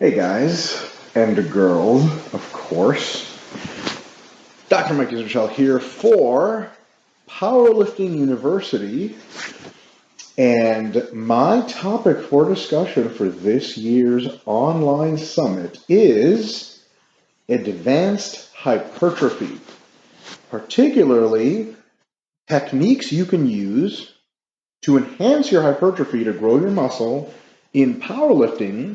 Hey guys, and girls, of course. Dr. Mike Israetel here for Powerlifting University, and my topic for discussion for this year's online summit is advanced hypertrophy, particularly techniques you can use to enhance your hypertrophy to grow your muscle in powerlifting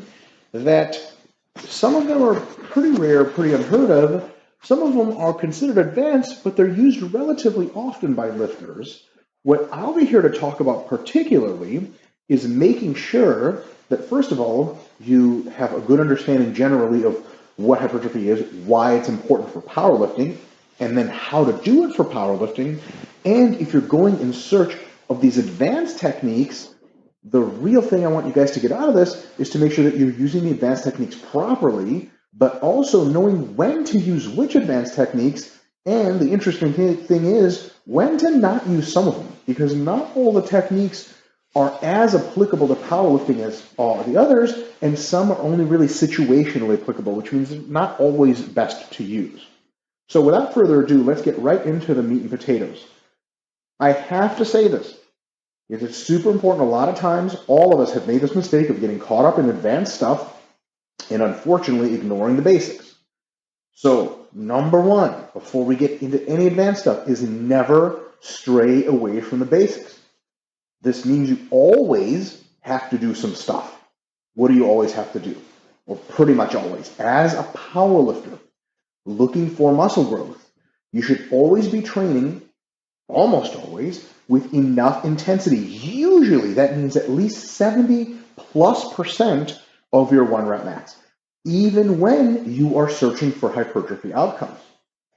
that some of them are pretty rare, pretty unheard of. Some of them are considered advanced, but they're used relatively often by lifters. What I'll be here to talk about particularly is making sure that, first of all, you have a good understanding generally of what hypertrophy is, why it's important for powerlifting, and then how to do it for powerlifting. And if you're going in search of these advanced techniques, the real thing I want you guys to get out of this is to make sure that you're using the advanced techniques properly, but also knowing when to use which advanced techniques. And the interesting thing is when to not use some of them, because not all the techniques are as applicable to powerlifting as all the others, and some are only really situationally applicable, which means not always best to use. So without further ado, let's get right into the meat and potatoes. I have to say this. It's super important. A lot of times, all of us have made this mistake of getting caught up in advanced stuff and unfortunately ignoring the basics. So, number one, before we get into any advanced stuff, is never stray away from the basics. This means you always have to do some stuff. What do you always have to do? Well, pretty much always. As a power lifter looking for muscle growth, you should always be training, almost always, with enough intensity. Usually that means at least 70+% of your 1 rep max, even when you are searching for hypertrophy outcomes.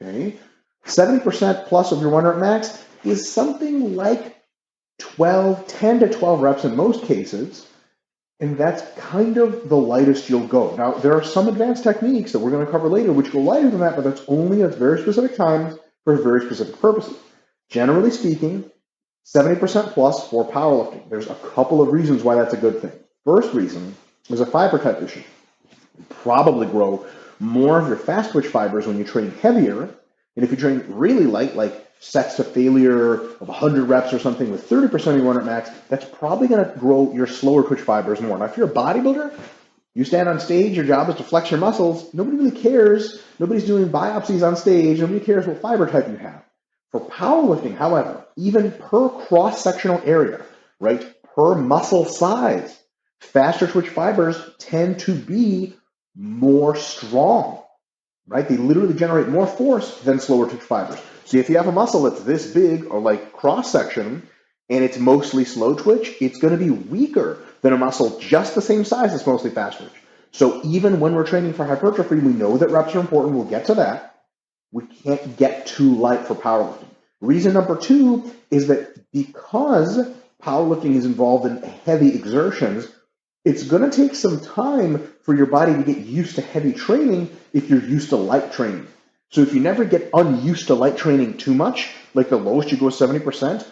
Okay, 70% plus of your 1 rep max is something like 10 to 12 reps in most cases, and that's kind of the lightest you'll go. Now, there are some advanced techniques that we're going to cover later which go lighter than that, but that's only at very specific times for very specific purposes. Generally speaking, 70% plus for powerlifting. There's a couple of reasons why that's a good thing. First reason is a fiber type issue. You probably grow more of your fast twitch fibers when you train heavier. And if you train really light, like sets to failure of 100 reps or something with 30% of your 1 rep max, that's probably going to grow your slower twitch fibers more. Now, if you're a bodybuilder, you stand on stage, your job is to flex your muscles. Nobody really cares. Nobody's doing biopsies on stage. Nobody cares what fiber type you have. For powerlifting, however, even per cross-sectional area, right, per muscle size, faster twitch fibers tend to be more strong, right? They literally generate more force than slower twitch fibers. So if you have a muscle that's this big or like cross-section and it's mostly slow twitch, it's going to be weaker than a muscle just the same size that's mostly fast twitch. So even when we're training for hypertrophy, we know that reps are important. We'll get to that. We can't get too light for powerlifting. Reason number two is that because powerlifting is involved in heavy exertions, it's going to take some time for your body to get used to heavy training if you're used to light training. So if you never get unused to light training too much, like the lowest you go is 70%,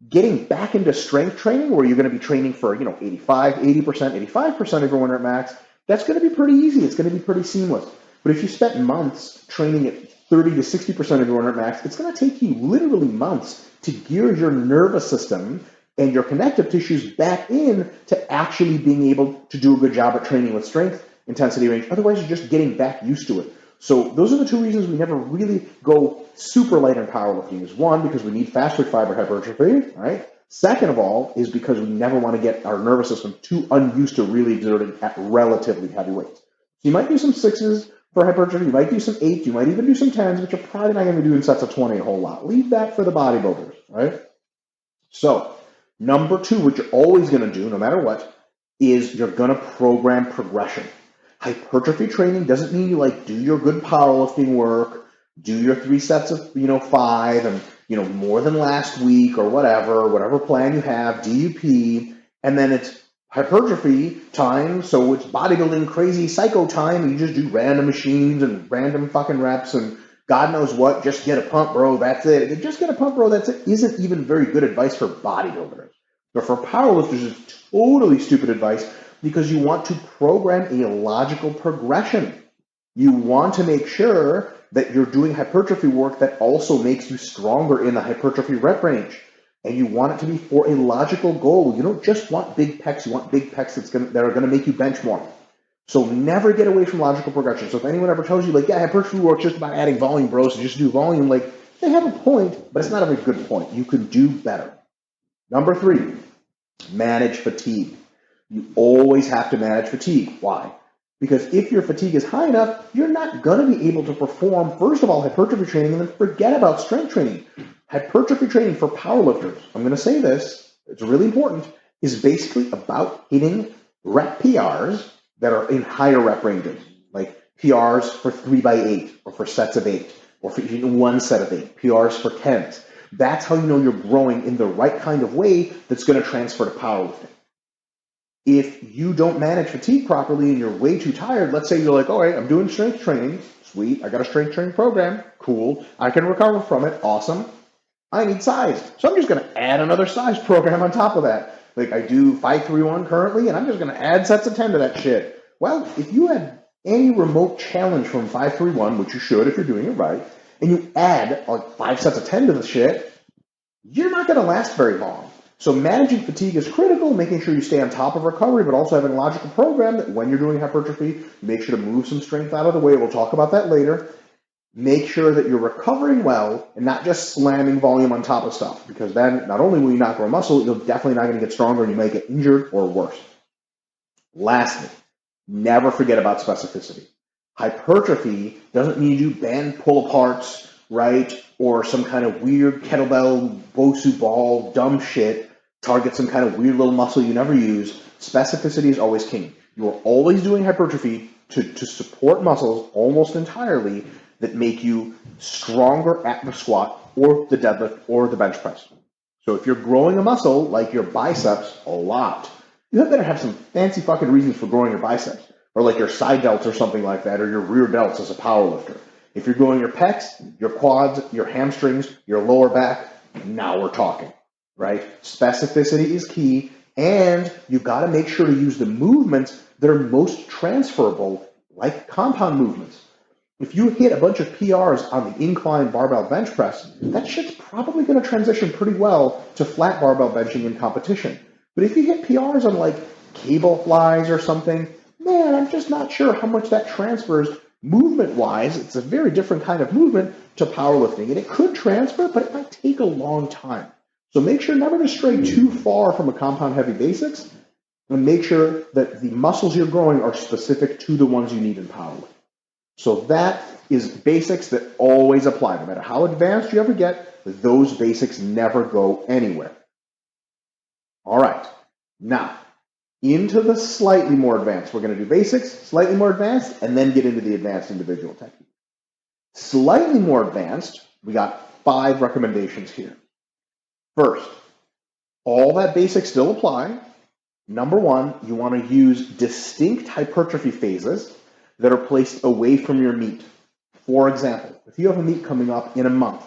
getting back into strength training where you're going to be training for 85, 80%, 85% of your 1 rep max, that's going to be pretty easy. It's going to be pretty seamless. But if you spent months training at 30 to 60% of your 1 rep max, it's going to take you literally months to gear your nervous system and your connective tissues back in to actually being able to do a good job at training with strength, intensity, range. Otherwise, you're just getting back used to it. So those are the two reasons we never really go super light on powerlifting. Is one, because we need fast twitch fiber hypertrophy, right? Second of all, is because we never want to get our nervous system too unused to really exerting at relatively heavy weights. So you might do some 6s for hypertrophy, you might do some 8s, you might even do some 10s, but you're probably not going to do in sets of 20 a whole lot. Leave that for the bodybuilders, right? So, number two, what you're always going to do, no matter what, is you're going to program progression. Hypertrophy training doesn't mean you do your good powerlifting work, do your 3 sets of 5, and more than last week or whatever plan you have, DUP, and then it's hypertrophy time, so it's bodybuilding crazy psycho time, and you just do random machines and random fucking reps and God knows what, just get a pump, bro, that's it. Just get a pump, bro, that's it, isn't even very good advice for bodybuilders. But for powerlifters, it's totally stupid advice because you want to program a logical progression. You want to make sure that you're doing hypertrophy work that also makes you stronger in the hypertrophy rep range. And you want it to be for a logical goal. You don't just want big pecs, you want big pecs that are going to make you bench more. So never get away from logical progression. So if anyone ever tells you, like, yeah, hypertrophy work's just about adding volume, bro, so just do volume, like, they have a point, but it's not a very good point. You can do better. Number 3, manage fatigue. You always have to manage fatigue. Why? Because if your fatigue is high enough, you're not going to be able to perform, first of all, hypertrophy training, and then forget about strength training. Hypertrophy training for powerlifters, I'm going to say this, it's really important, is basically about hitting rep PRs that are in higher rep ranges, like PRs for 3x8 or for sets of 8 or for even one set of 8, PRs for 10s. That's how you know you're growing in the right kind of way that's going to transfer to powerlifting. If you don't manage fatigue properly and you're way too tired, let's say you're like, all right, I'm doing strength training, sweet, I got a strength training program, cool, I can recover from it, awesome. I need size, so I'm just going to add another size program on top of that. Like I do 5-3-1 currently, and I'm just going to add sets of 10 to that shit. Well, if you had any remote challenge from 5-3-1, which you should if you're doing it right, and you add like 5 sets of 10 to the shit, you're not going to last very long. So managing fatigue is critical, making sure you stay on top of recovery, but also having a logical program that when you're doing hypertrophy, make sure to move some strength out of the way. We'll talk about that later. Make sure that you're recovering well and not just slamming volume on top of stuff, because then not only will you not grow muscle, you're definitely not going to get stronger and you might get injured or worse. Lastly, never forget about specificity. Hypertrophy doesn't mean you do band pull aparts, right? Or some kind of weird kettlebell, Bosu ball, dumb shit, target some kind of weird little muscle you never use. Specificity is always king. You are always doing hypertrophy to support muscles almost entirely that make you stronger at the squat or the deadlift or the bench press. So if you're growing a muscle like your biceps a lot, you better have some fancy fucking reasons for growing your biceps, or like your side delts or something like that, or your rear delts as a powerlifter. If you're growing your pecs, your quads, your hamstrings, your lower back, now we're talking, right? Specificity is key, and you've got to make sure to use the movements that are most transferable, like compound movements. If you hit a bunch of PRs on the incline barbell bench press, that shit's probably going to transition pretty well to flat barbell benching in competition. But if you hit PRs on like cable flies or something, man, I'm just not sure how much that transfers movement-wise. It's a very different kind of movement to powerlifting, and it could transfer, but it might take a long time. So make sure never to stray too far from a compound-heavy basics, and make sure that the muscles you're growing are specific to the ones you need in powerlifting. So that is basics that always apply. No matter how advanced you ever get, those basics never go anywhere. All right, now into the slightly more advanced. We're going to do basics, slightly more advanced, and then get into the advanced individual technique. Slightly more advanced, we got 5 recommendations here. First, all that basics still apply. Number 1, you want to use distinct hypertrophy phases that are placed away from your meet. For example, if you have a meet coming up in a month,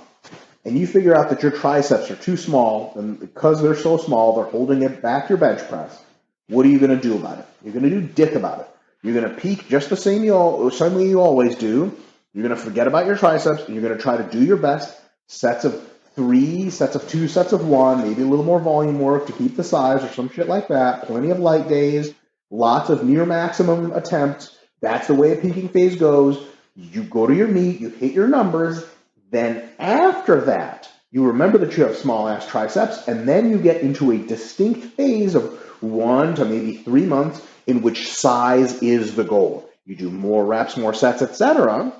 and you figure out that your triceps are too small, and because they're so small, they're holding it back your bench press, what are you going to do about it? You're going to do dick about it. You're going to peak just the same way you always do. You're going to forget about your triceps, and you're going to try to do your best. Sets of 3, sets of 2, sets of 1, maybe a little more volume work to keep the size or some shit like that. Plenty of light days, lots of near maximum attempts. That's the way a peaking phase goes. You go to your meet, you hit your numbers. Then after that, you remember that you have small ass triceps, and then you get into a distinct phase of 1 to maybe 3 months in which size is the goal. You do more reps, more sets, etc.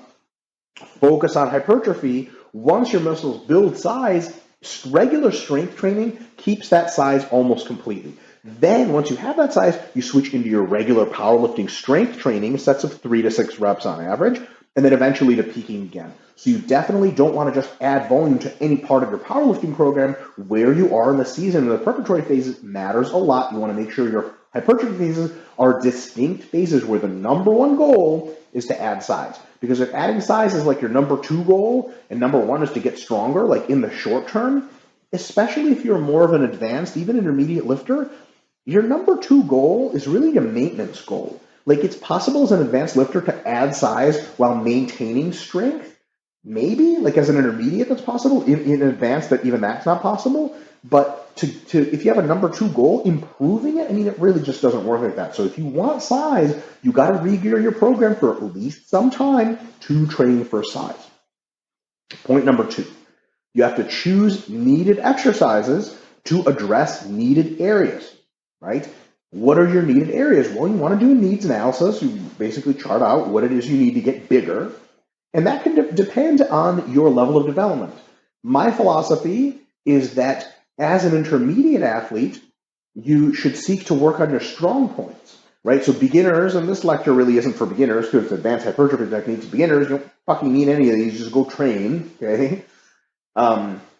Focus on hypertrophy. Once your muscles build size, regular strength training keeps that size almost completely. Then once you have that size, you switch into your regular powerlifting strength training, sets of 3 to 6 reps on average, and then eventually to peaking again. So you definitely don't want to just add volume to any part of your powerlifting program. Where you are in the season and the preparatory phases matters a lot. You want to make sure your hypertrophy phases are distinct phases where the number 1 goal is to add size. Because if adding size is like your number 2 goal and number 1 is to get stronger, like in the short term, especially if you're more of an advanced, even intermediate lifter, Your number 2 goal is really a maintenance goal. Like, it's possible as an advanced lifter to add size while maintaining strength. Maybe, like as an intermediate, that's possible. In advanced, that even that's not possible. But if you have a number 2 goal, improving it, I mean, it really just doesn't work like that. So if you want size, you got to re-gear your program for at least some time to train for size. Point number 2, you have to choose needed exercises to address needed areas, right? What are your needed areas? Well, you want to do a needs analysis. You basically chart out what it is you need to get bigger. And that can depend on your level of development. My philosophy is that as an intermediate athlete, you should seek to work on your strong points, right? So beginners, and this lecture really isn't for beginners because it's advanced hypertrophy techniques. Beginners, you don't fucking need any of these, just go train, okay?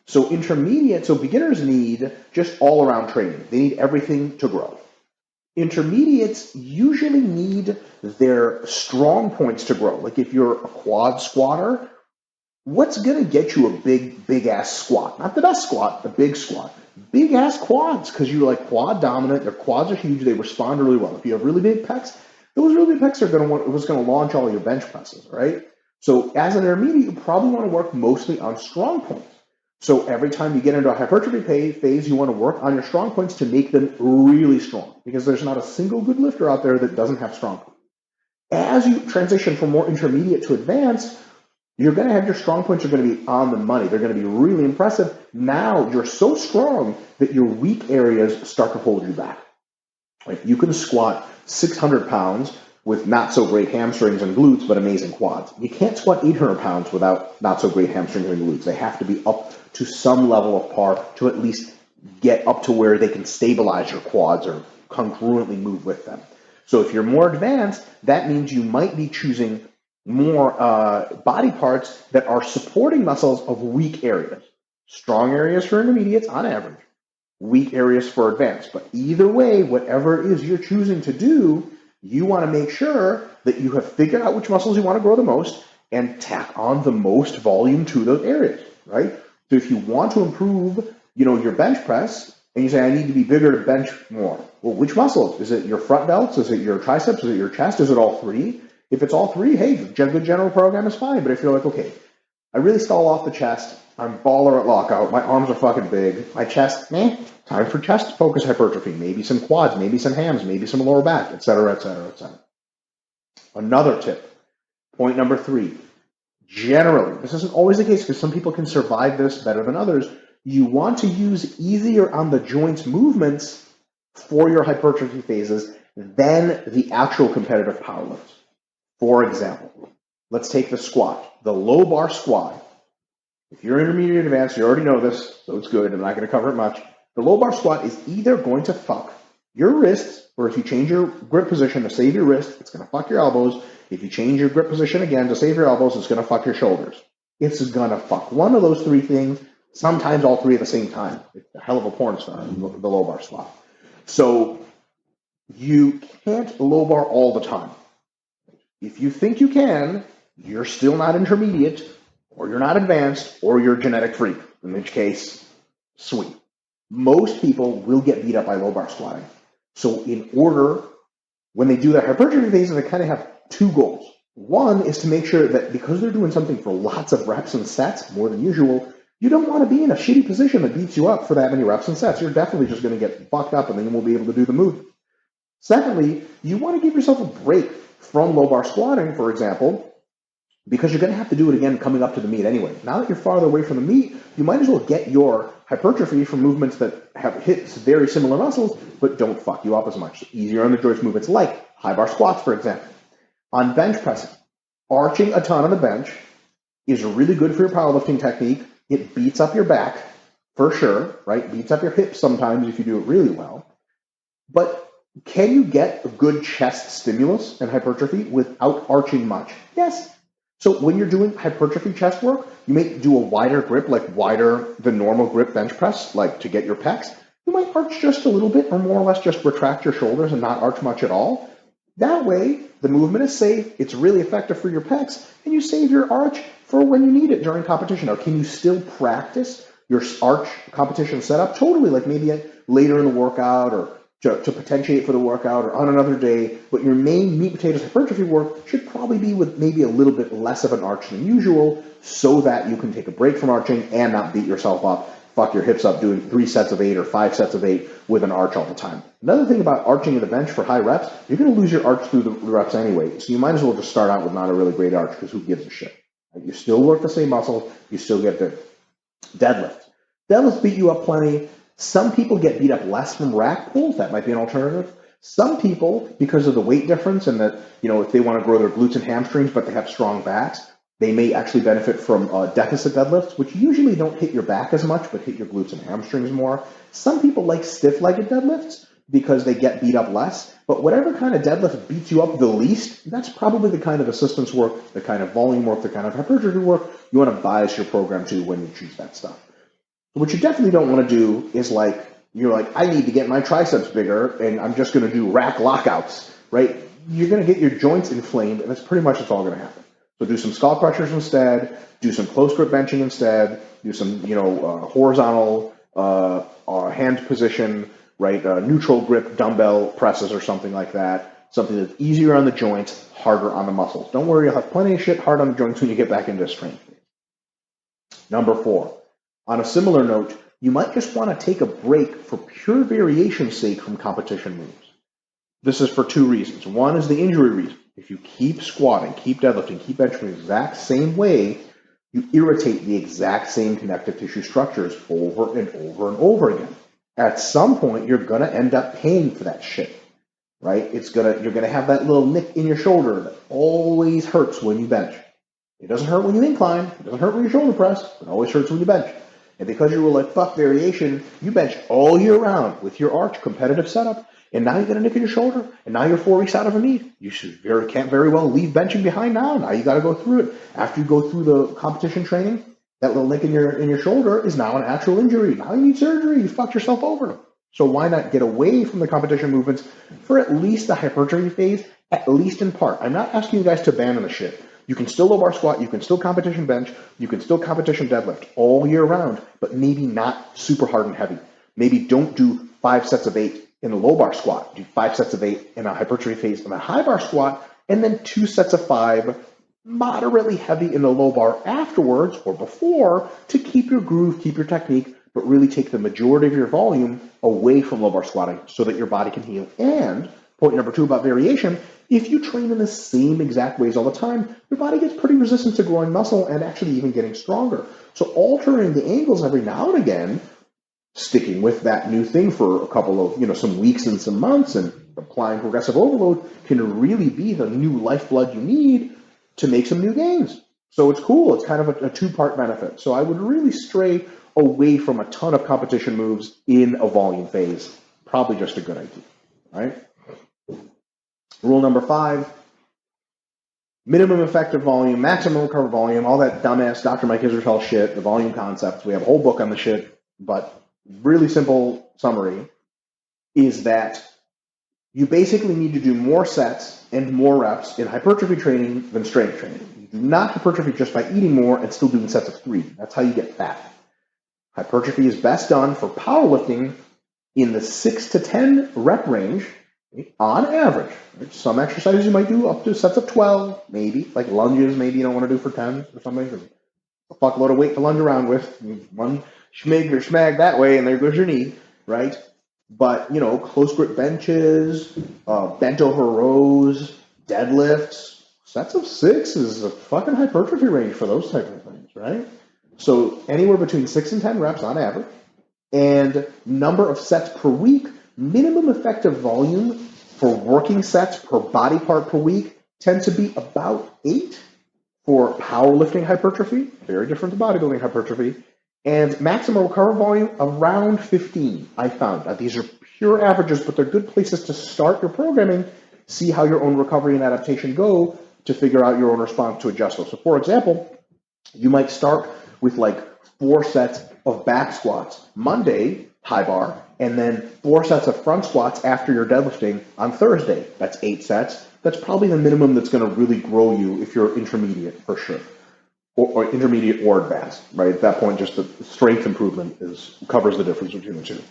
So intermediate, so beginners need just all around training. They need everything to grow. Intermediates usually need their strong points to grow. Like if you're a quad squatter, what's going to get you a big ass squat? Not the best squat, the big squat. Big ass quads, because you're like quad dominant. Their quads are huge. They respond really well. If you have really big pecs, those really big pecs are going to launch all your bench presses, right? So as an intermediate, you probably want to work mostly on strong points. So every time you get into a hypertrophy phase, you want to work on your strong points to make them really strong, because there's not a single good lifter out there that doesn't have strong points. As you transition from more intermediate to advanced, you're going to have your strong points are going to be on the money. They're going to be really impressive. Now you're so strong that your weak areas start to hold you back. Like you can squat 600 pounds with not so great hamstrings and glutes, but amazing quads. You can't squat 800 pounds without not so great hamstrings and glutes. They have to be up to some level of par to at least get up to where they can stabilize your quads or congruently move with them. So if you're more advanced, that means you might be choosing more body parts that are supporting muscles of weak areas. Strong areas for intermediates on average, weak areas for advanced. But either way, whatever it is you're choosing to do, you want to make sure that you have figured out which muscles you want to grow the most and tack on the most volume to those areas, right? So if you want to improve, your bench press, and you say, I need to be bigger to bench more. Well, which muscles? Is it your front delts? Is it your triceps? Is it your chest? Is it all three? If it's all three, hey, the good general program is fine. But if you're like, okay, I really stall off the chest, I'm baller at lockout, my arms are fucking big, my chest, time for chest focus hypertrophy, maybe some quads, maybe some hams, maybe some lower back, et cetera, et cetera, et cetera. Another tip, point number 3, generally, this isn't always the case because some people can survive this better than others, you want to use easier on the joints movements for your hypertrophy phases than the actual competitive power lifts. For example, let's take the squat, the low bar squat. If you're intermediate advanced, you already know this, so it's good. I'm not going to cover it much. The low bar squat is either going to fuck your wrists, or if you change your grip position to save your wrist, it's going to fuck your elbows. If you change your grip position again to save your elbows, it's going to fuck your shoulders. It's going to fuck one of those 3 things, sometimes all 3 at the same time. It's a hell of a porn star, the low bar squat. So you can't low bar all the time. If you think you can, you're still not intermediate, or you're not advanced, or you're a genetic freak, in which case, sweet. Most people will get beat up by low bar squatting. So in order, when they do their hypertrophy phases, they kind of have 2 goals. One is to make sure that because they're doing something for lots of reps and sets, more than usual, you don't want to be in a shitty position that beats you up for that many reps and sets. You're definitely just going to get fucked up and then you won't be able to do the movement. Secondly, you want to give yourself a break from low bar squatting, for example, because you're going to have to do it again coming up to the meet anyway. Now that you're farther away from the meet, you might as well get your hypertrophy from movements that have hit very similar muscles, but don't fuck you up as much. Easier on the joints movements like high bar squats, for example. On bench pressing, arching a ton on the bench is really good for your powerlifting technique. It beats up your back, for sure, right? Beats up your hips sometimes if you do it really well. But can you get a good chest stimulus and hypertrophy without arching much? Yes. So when you're doing hypertrophy chest work, you may do a wider grip, like wider than normal grip bench press, like to get your pecs. You might arch just a little bit, or more or less just retract your shoulders and not arch much at all. That way, the movement is safe, it's really effective for your pecs, and you save your arch for when you need it during competition. Now, can you still practice your arch competition setup? Totally, like maybe later in the workout or to potentiate for the workout or on another day, but your main meat potatoes hypertrophy work should probably be with maybe a little bit less of an arch than usual, so that you can take a break from arching and not beat yourself up, fuck your hips up doing 3 sets of 8 or 5 sets of 8 with an arch all the time. Another thing about arching in the bench for high reps, you're going to lose your arch through the reps anyway, so you might as well just start out with not a really great arch, because who gives a shit? You still work the same muscles, you still get the deadlift. Deadlifts beat you up plenty. Some people get beat up less from rack pulls. That might be an alternative. Some people, because of the weight difference and that, if they want to grow their glutes and hamstrings, but they have strong backs, they may actually benefit from deficit deadlifts, which usually don't hit your back as much, but hit your glutes and hamstrings more. Some people like stiff-legged deadlifts because they get beat up less. But whatever kind of deadlift beats you up the least, that's probably the kind of assistance work, the kind of volume work, the kind of hypertrophy work you want to bias your program to when you choose that stuff. What you definitely don't want to do is you're like, I need to get my triceps bigger and I'm just going to do rack lockouts, right? You're going to get your joints inflamed, and that's pretty much what's all going to happen. So do some skull crushers instead, do some close grip benching instead, do some, horizontal hand position, right? Neutral grip dumbbell presses or something like that. Something that's easier on the joints, harder on the muscles. Don't worry, you'll have plenty of shit hard on the joints when you get back into strength. Number 4. On a similar note, you might just want to take a break for pure variation's sake from competition moves. This is for 2 reasons. One is the injury reason. If you keep squatting, keep deadlifting, keep benching the exact same way, you irritate the exact same connective tissue structures over and over and over again. At some point, you're going to end up paying for that shit, right? You're going to have that little nick in your shoulder that always hurts when you bench. It doesn't hurt when you incline. It doesn't hurt when you shoulder press. It always hurts when you bench. And because you were like, fuck variation, you bench all year round with your arch competitive setup, and now you get a nick in your shoulder, and now you're 4 weeks out of a meet. You can't very well leave benching behind now. Now you got to go through it. After you go through the competition training, that little nick in your shoulder is now an actual injury. Now you need surgery. You fucked yourself over. So why not get away from the competition movements for at least the hypertrophy phase, at least in part? I'm not asking you guys to abandon the shit. You can still low bar squat, you can still competition bench, you can still competition deadlift all year round, but maybe not super hard and heavy. Maybe don't do 5 sets of 8 in a low bar squat. Do 5 sets of 8 in a hypertrophy phase in a high bar squat, and then 2 sets of 5 moderately heavy in the low bar afterwards or before to keep your groove, keep your technique, but really take the majority of your volume away from low bar squatting so that your body can heal. And point number 2 about variation, if you train in the same exact ways all the time, your body gets pretty resistant to growing muscle and actually even getting stronger. So altering the angles every now and again, sticking with that new thing for a couple of, some weeks and some months and applying progressive overload can really be the new lifeblood you need to make some new gains. So it's cool. It's kind of a 2-part benefit. So I would really stray away from a ton of competition moves in a volume phase. Probably just a good idea, right? Rule number 5, minimum effective volume, maximum recovered volume, all that dumbass Dr. Mike Israetel shit, the volume concepts. We have a whole book on the shit, but really simple summary is that you basically need to do more sets and more reps in hypertrophy training than strength training. You do not hypertrophy just by eating more and still doing sets of 3. That's how you get fat. Hypertrophy is best done for powerlifting in the 6 to 10 rep range on average. Some exercises you might do up to sets of 12, maybe, like lunges, maybe you don't want to do for 10 or something. A fuckload of weight to lunge around with. One schmig or schmag that way, and there goes your knee, right? But, close grip benches, bent over rows, deadlifts, sets of 6 is a fucking hypertrophy range for those type of things, right? So anywhere between 6 and 10 reps on average, and number of sets per week, minimum effective volume for working sets per body part per week tends to be about 8 for powerlifting hypertrophy, very different to bodybuilding hypertrophy, and maximum recovered volume around 15, I found. Now, these are pure averages, but they're good places to start your programming, see how your own recovery and adaptation go to figure out your own response to adjust those. So for example, you might start with 4 sets of back squats Monday, high bar, and then 4 sets of front squats after your deadlifting on Thursday. That's 8 sets. That's probably the minimum that's going to really grow you if you're intermediate for sure, or intermediate or advanced, right? At that point, just the strength improvement covers the difference between the two.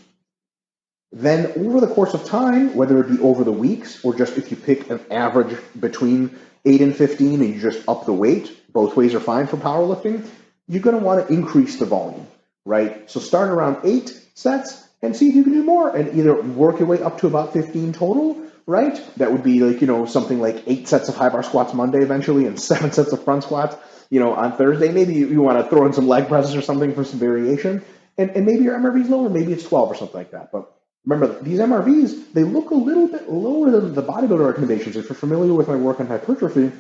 then over the course of time, whether it be over the weeks or just if you pick an average between 8 and 15 and you just up the weight, both ways are fine for powerlifting, you're going to want to increase the volume, right? So start around 8 sets and see if you can do more and either work your way up to about 15 total, right? That would be like, something like 8 sets of high bar squats Monday eventually and 7 sets of front squats, on Thursday. Maybe you want to throw in some leg presses or something for some variation. And maybe your MRV is lower, maybe it's 12 or something like that. But remember, these MRVs, they look a little bit lower than the bodybuilder recommendations. If you're familiar with my work on hypertrophy,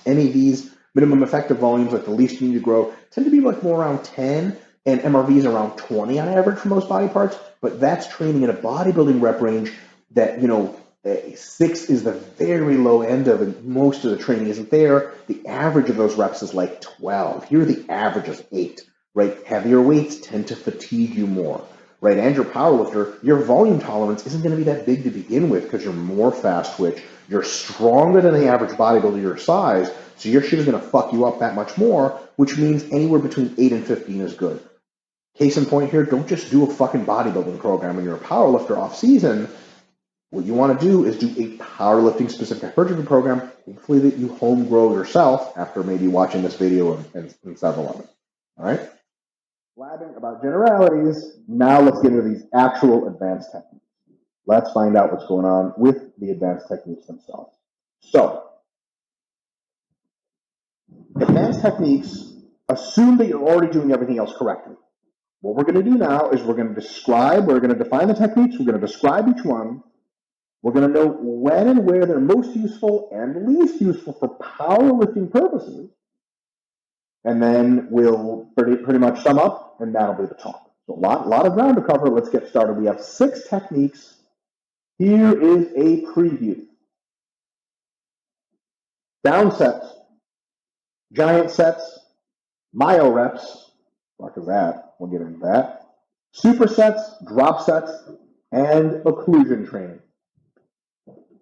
any of these minimum effective volumes, like the least you need to grow, tend to be like more around 10, and MRVs around 20 on average for most body parts. But that's training in a bodybuilding rep range that, 6 is the very low end of it. Most of the training isn't there. The average of those reps is like 12. Here, the average is 8, right? Heavier weights tend to fatigue you more, right? And your powerlifter, your volume tolerance isn't going to be that big to begin with because you're more fast twitch. You're stronger than the average bodybuilder your size, so your shit is going to fuck you up that much more, which means anywhere between 8 and 15 is good. Case in point here, don't just do a fucking bodybuilding program when you're a powerlifter off season. What you want to do is do a powerlifting specific hypertrophy program, hopefully that you home grow yourself after maybe watching this video and several others. All right? Blabbing about generalities, now let's get into these actual advanced techniques. Let's find out what's going on with the advanced techniques themselves. So, advanced techniques assume that you're already doing everything else correctly. What we're going to do now is we're going to define the techniques, we're going to describe each one, we're going to know when and where they're most useful and least useful for powerlifting purposes, and then we'll pretty much sum up, and that'll be the talk. So a lot of ground to cover. Let's get started. We have 6 techniques. Here is a preview. Down sets, giant sets, myo reps, what is that? We'll get into that. Supersets, drop sets, and occlusion training.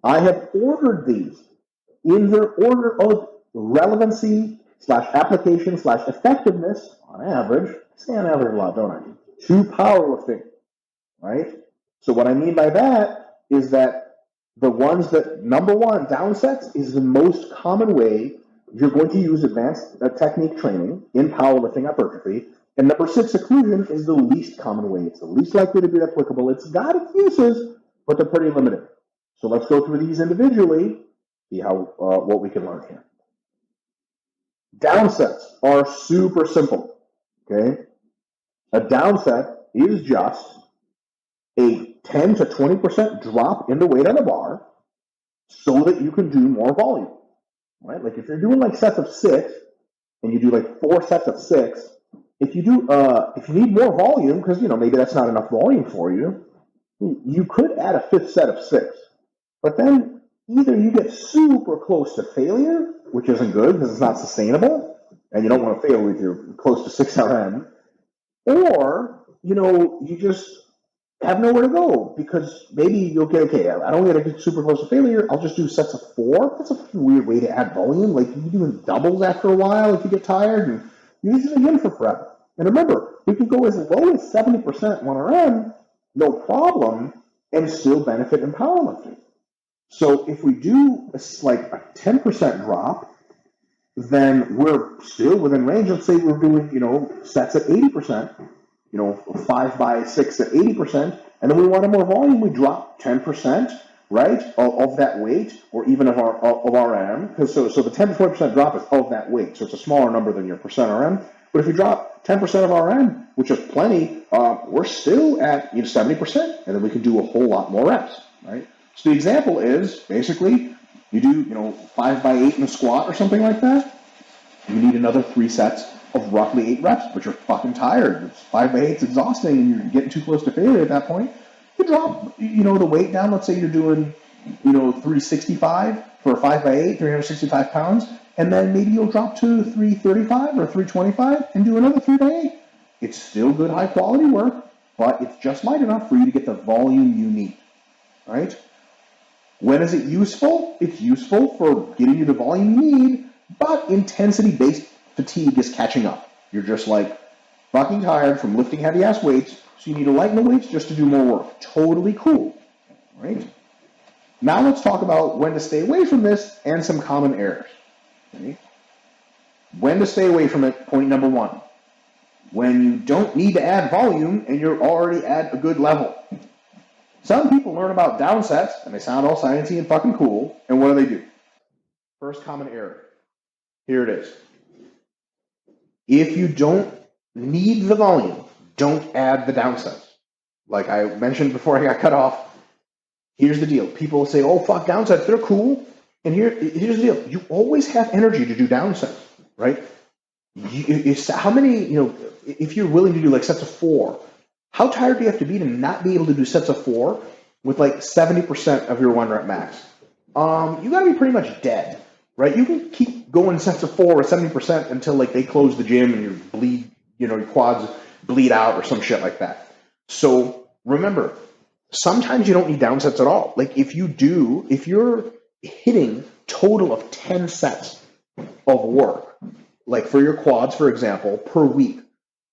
I have ordered these in their order of relevancy / application / effectiveness on average. I say on average a lot, don't I? To powerlifting, right? So what I mean by that is that the ones that, number one, down sets is the most common way you're going to use advanced technique training in powerlifting hypertrophy. And number 6, occlusion, is the least common way. It's the least likely to be applicable. It's got its uses, but they're pretty limited. So let's go through these individually, see how what we can learn here. Down sets are super simple, okay? A down set is just a 10 to 20% drop in the weight on the bar so that you can do more volume, right? Like if you're doing like sets of 6 and you do like 4 sets of 6, if you need more volume, because maybe that's not enough volume for you, you could add a 5th set of 6. But then either you get super close to failure, which isn't good because it's not sustainable, and you don't want to fail with your close to 6 RM, or, you just have nowhere to go because maybe you'll get, okay, I don't want to get super close to failure, I'll just do sets of 4. That's a weird way to add volume. Like you're doing doubles after a while if you get tired, and you're using the gym for forever. And remember, we can go as low as 70% 1 RM, no problem, and still benefit in powerlifting. So if we do like a 10% drop, then we're still within range. Let's say we're doing, sets at 80%, 5 by 6 at 80%, and then we want more volume, we drop 10%, right, of that weight, or even of RM, because so the 10 to 20% drop is of that weight, so it's a smaller number than your percent RM. But if you drop 10% of RM, which is plenty, we're still at 70%, and then we can do a whole lot more reps, right? So the example is basically you do 5 by 8 in a squat or something like that. You need another 3 sets of roughly 8 reps, but you're fucking tired. 5 by 8 is exhausting, and you're getting too close to failure at that point. You drop the weight down. Let's say you're doing 365 for a 5 by 8, 365 pounds, and then maybe you'll drop to 335 or 325 and do another 3 by 8. It's still good high quality work, but it's just light enough for you to get the volume you need, right? When is it useful? It's useful for getting you the volume you need, but intensity-based fatigue is catching up. You're just like fucking tired from lifting heavy ass weights, so you need to lighten the weights just to do more work. Totally cool, right? Now let's talk about when to stay away from this and some common errors. Okay? When to stay away from it, point number one. When you don't need to add volume and you're already at a good level. Some people learn about downsets and they sound all sciencey and fucking cool, and what do? First common error. Here it is. If you don't need the volume, don't add the downsets. Like I mentioned before I got cut off, here's the deal. People say, oh, fuck downsets, they're cool. And here's the deal. You always have energy to do downsets, right? How many, if you're willing to do like sets of 4, how tired do you have to be to not be able to do sets of 4 with like 70% of your 1 rep max? You got to be pretty much dead, right? You can keep going sets of 4 with 70% until like they close the gym and you bleed, your quads bleed out or some shit like that. So remember, sometimes you don't need downsets at all. Like if you're hitting total of 10 sets of work, like for your quads, for example, per week,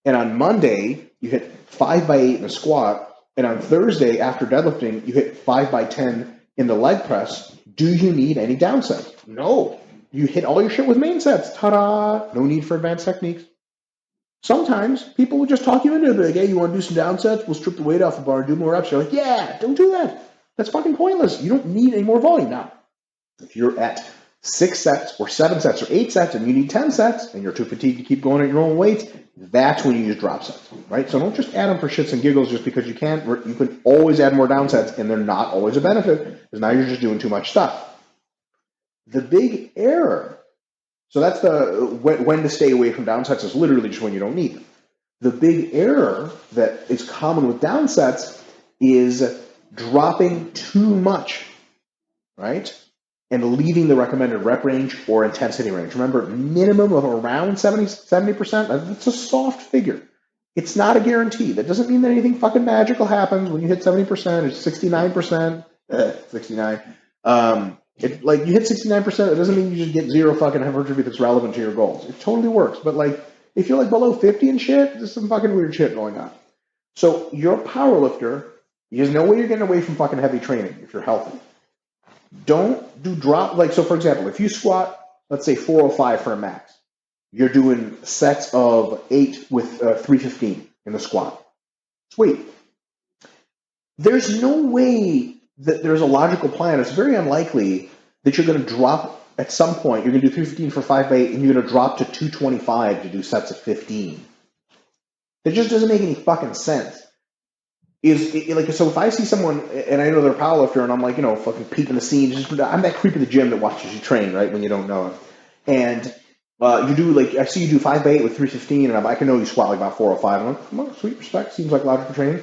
and on Monday you hit 5x8 in the squat, and on Thursday after deadlifting you hit 5x10 in the leg press, do you need any downsets? No. You hit all your shit with main sets. Ta-da! No need for advanced techniques. Sometimes people will just talk you into it. Like, hey, you want to do some downsets? We'll strip the weight off the bar and do more reps. You're like, yeah, don't do that. That's fucking pointless. You don't need any more volume now. If you're at 6 sets or 7 sets or 8 sets and you need 10 sets and you're too fatigued to keep going at your own weights, that's when you use drop sets, right? So don't just add them for shits and giggles just because you can. You can always add more downsets, and they're not always a benefit because now you're just doing too much stuff. The big error, so that's when to stay away from downsets is literally just when you don't need them. The big error that is common with downsets is dropping too much, right? And leaving the recommended rep range or intensity range. Remember, minimum of around 70%, that's a soft figure. It's not a guarantee. That doesn't mean that anything fucking magical happens when you hit 70% or 69%, 69. You hit 69%, it doesn't mean you just get zero fucking hypertrophy that's relevant to your goals. It totally works. But like, if you're like below 50 and shit, there's some fucking weird shit going on. So you're a power lifter. There's no way you're getting away from fucking heavy training if you're healthy. Don't do drop, so for example, if you squat, let's say 405 for a max, you're doing sets of 8 with 315 in the squat. Sweet. There's no way that there's a logical plan. It's very unlikely that you're going to drop at some point, you're going to do 315 for 5x8 and you're going to drop to 225 to do sets of 15. That just doesn't make any fucking sense. So if I see someone and I know they're a powerlifter and I'm like, fucking peeping the scene, I'm that creep in the gym that watches you train, right, when you don't know it. And you do I see you do 5x8 with 315 and I can know you squat like about 405. I'm like, sweet, respect, seems like logical training.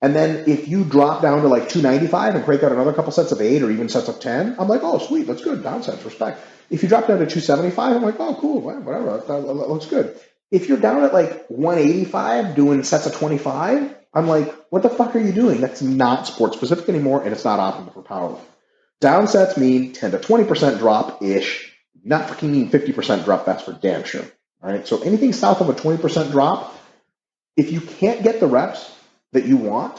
And then if you drop down to like 295 and crank out another couple sets of 8 or even sets of 10, I'm like, oh, sweet, that's good, down sets, respect. If you drop down to 275, I'm like, oh, cool, whatever, that looks good. If you're down at like 185 doing sets of 25, I'm like, what the fuck are you doing? That's not sport specific anymore, and it's not optimal for powerlifting. Down sets mean 10 to 20% drop-ish, not fucking mean 50% drop, that's for damn sure. All right, so anything south of a 20% drop, if you can't get the reps that you want,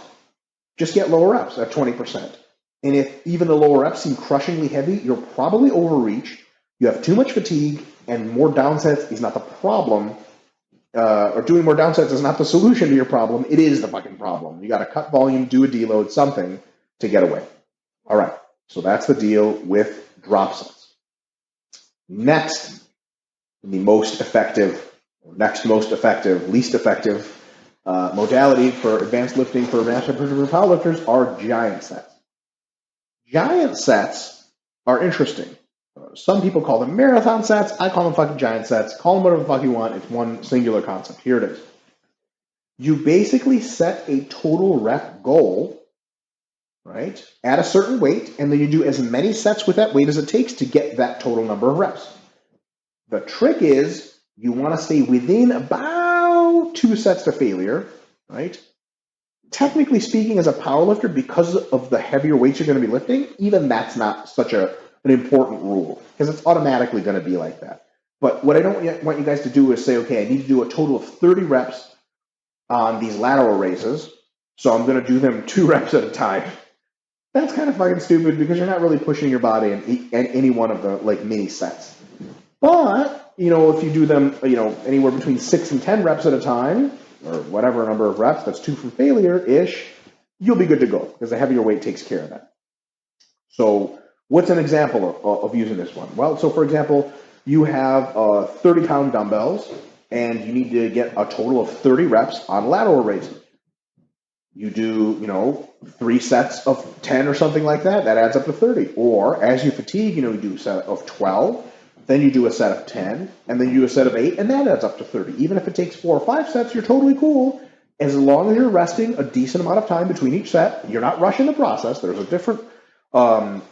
just get lower reps at 20%. And if even the lower reps seem crushingly heavy, you're probably overreach, you have too much fatigue, and more downsets is not the problem. Or doing more downsets is not the solution to your problem. It is the fucking problem. You got to cut volume, do a deload, something to get away. All right. So that's the deal with drop sets. Next, the least effective modality for advanced lifting for advanced hypertrophy powerlifters are giant sets. Giant sets are interesting. Some people call them marathon sets. I call them fucking giant sets. Call them whatever the fuck you want. It's one singular concept. Here it is. You basically set a total rep goal, right, at a certain weight, and then you do as many sets with that weight as it takes to get that total number of reps. The trick is you want to stay within about 2 sets to failure, right? Technically speaking, as a powerlifter, because of the heavier weights you're going to be lifting, even that's not such an important rule, because it's automatically going to be like that. But what I don't want you guys to do is say, okay, I need to do a total of 30 reps on these lateral raises, so I'm going to do them 2 reps at a time. That's kind of fucking stupid because you're not really pushing your body in any one of the like mini sets. But, if you do them, anywhere between 6 and 10 reps at a time, or whatever number of reps, that's 2 from failure-ish, you'll be good to go because the heavier weight takes care of that. So what's an example of using this one? Well, so for example, you have 30-pound dumbbells and you need to get a total of 30 reps on lateral raises. You do, 3 sets of 10 or something like that. That adds up to 30. Or as you fatigue, you do a set of 12. Then you do a set of 10. And then you do a set of 8. And that adds up to 30. Even if it takes 4 or 5 sets, you're totally cool. As long as you're resting a decent amount of time between each set, you're not rushing the process. There's a different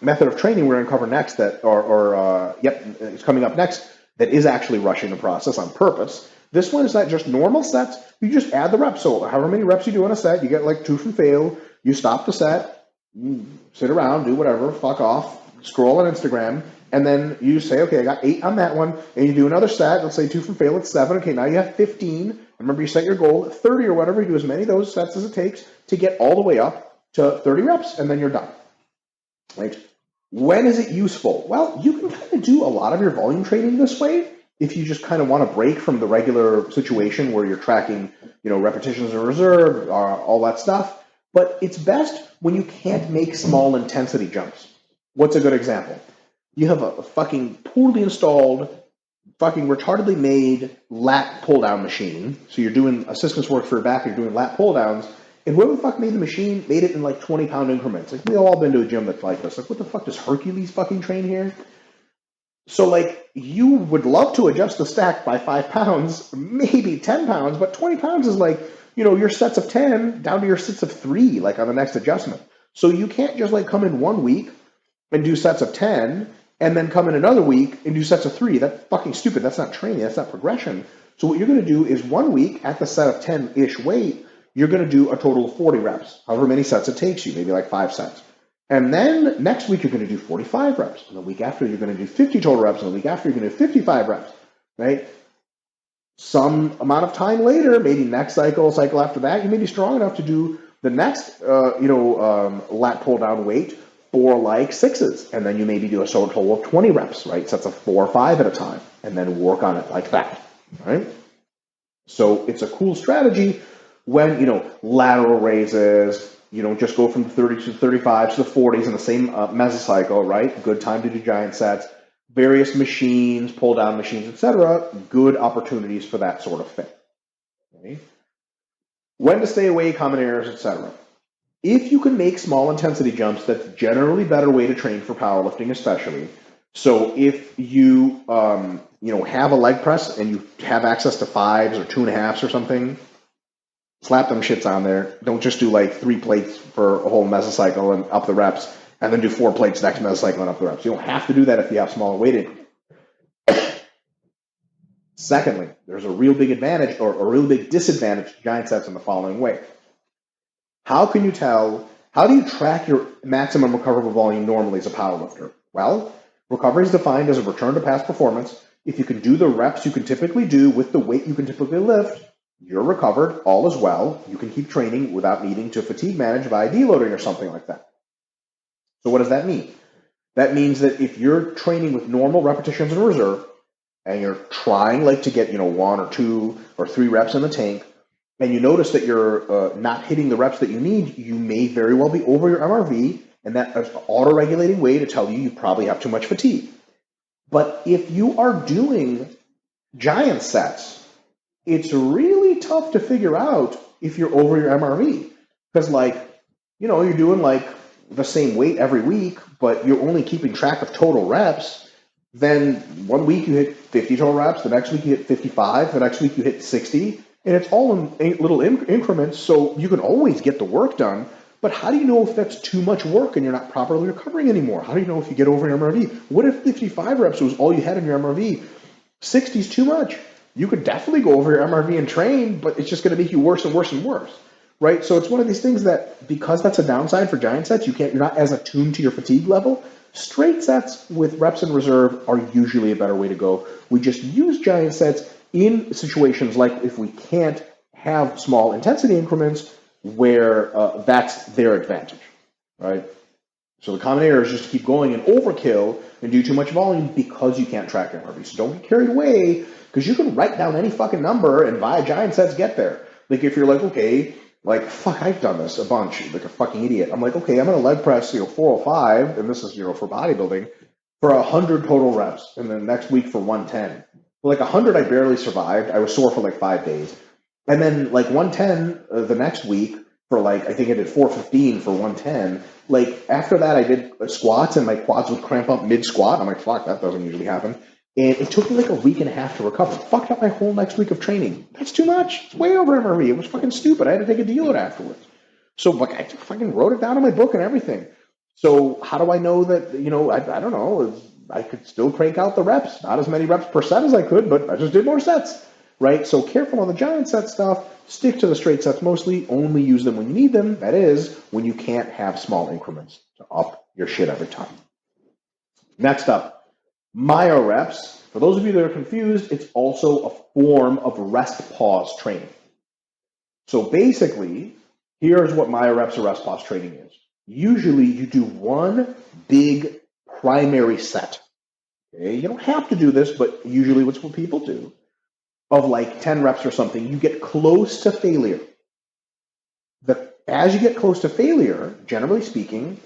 method of training we're going to cover next it's coming up next that is actually rushing the process on purpose. This one is not just normal sets. You just add the reps. So however many reps you do on a set, you get like 2 from fail. You stop the set, you sit around, do whatever, fuck off, scroll on Instagram, and then you say, okay, I got 8 on that one, and you do another set. Let's say 2 from fail, it's 7. Okay, now you have 15. Remember, you set your goal at 30 or whatever. You do as many of those sets as it takes to get all the way up to 30 reps, and then you're done. Right? When is it useful? Well, you can kind of do a lot of your volume training this way if you just kind of want to break from the regular situation where you're tracking, repetitions in reserve, all that stuff. But it's best when you can't make small intensity jumps. What's a good example? You have a fucking poorly installed, fucking retardedly made lat pull-down machine. So you're doing assistance work for your back, you're doing lat pull-downs, and whoever the fuck made the machine made it in like 20-pound increments. Like, we've all been to a gym that's like this. Like, what the fuck does Hercules fucking train here? So, like, you would love to adjust the stack by 5 pounds, maybe 10 pounds, but 20 pounds is like, your sets of 10 down to your sets of 3, like on the next adjustment. So you can't just like come in 1 week and do sets of 10 and then come in another week and do sets of 3. That's fucking stupid. That's not training. That's not progression. So what you're going to do is 1 week at the set of 10-ish weight, you're going to do a total of 40 reps, however many sets it takes you, maybe like 5 sets. And then next week, you're going to do 45 reps. And the week after, you're going to do 50 total reps. And the week after, you're going to do 55 reps, right? Some amount of time later, maybe next cycle after that, you may be strong enough to do the next, lat pull down weight for like 6s. And then you maybe do a total of 20 reps, right? Sets of 4 or 5 at a time, and then work on it like that, right? So it's a cool strategy when, lateral raises. You don't just go from the 30 to the 35 to the 40s in the same mesocycle, right? Good time to do giant sets. Various machines, pull-down machines, etc. Good opportunities for that sort of thing. Okay? When to stay away, common errors, etc. If you can make small intensity jumps, that's generally a better way to train for powerlifting, especially. So if you, have a leg press and you have access to 5s or 2.5s or something, slap them shits on there. Don't just do like 3 plates for a whole mesocycle and up the reps, and then do 4 plates next mesocycle and up the reps. You don't have to do that if you have smaller weight. Secondly, there's a real big advantage or a real big disadvantage to giant sets in the following way. How do you track your maximum recoverable volume normally as a powerlifter? Well, recovery is defined as a return to past performance. If you can do the reps you can typically do with the weight you can typically lift, you're recovered, all is well. You can keep training without needing to fatigue manage via deloading or something like that. So what does that mean? That means that if you're training with normal repetitions in reserve, and you're trying to get 1 or 2 or 3 reps in the tank, and you notice that you're not hitting the reps that you need, you may very well be over your MRV, and that is an auto-regulating way to tell you probably have too much fatigue. But if you are doing giant sets, it's really tough to figure out if you're over your MRV. Because you're doing the same weight every week, but you're only keeping track of total reps. Then 1 week you hit 50 total reps, the next week you hit 55, the next week you hit 60, and it's all in little increments, so you can always get the work done. But how do you know if that's too much work and you're not properly recovering anymore? How do you know if you get over your MRV? What if 55 reps was all you had in your MRV? 60 is too much. You could definitely go over your MRV and train, but it's just going to make you worse and worse and worse, right? So it's one of these things that, because that's a downside for giant sets, you're not as attuned to your fatigue level. Straight sets with reps in reserve are usually a better way to go. We just use giant sets in situations like if we can't have small intensity increments where that's their advantage, right? So the common error is just to keep going and overkill and do too much volume because you can't track MRV. So don't get carried away, because you can write down any fucking number and via giant sets get there. Like if you're like, okay, like fuck, I've done this a bunch, like a fucking idiot. I'm like, okay, I'm gonna leg press 405, and this is for bodybuilding, for 100 total reps, and then next week for 110. For like 100, I barely survived. I was sore for like 5 days, and then like 110 the next week for like I think I did 415 for 110. Like after that, I did squats and my quads would cramp up mid squat. I'm like, fuck, that doesn't usually happen. And it took me like a week and a half to recover. Fucked up my whole next week of training. That's too much. It's way over MRV. It was fucking stupid. I had to take a deload afterwards. So like I fucking wrote it down in my book and everything. So how do I know that, I don't know. I could still crank out the reps. Not as many reps per set as I could, but I just did more sets, right? So careful on the giant set stuff. Stick to the straight sets mostly. Only use them when you need them. That is, when you can't have small increments to up your shit every time. Next up, myo reps. For those of you that are confused, it's also a form of rest pause training. So basically, here's what myo reps or rest pause training is. Usually you do one big primary set. Okay? You don't have to do this, but usually what's what people do. Of like 10 reps or something, you get close to failure. As you get close to failure, generally speaking,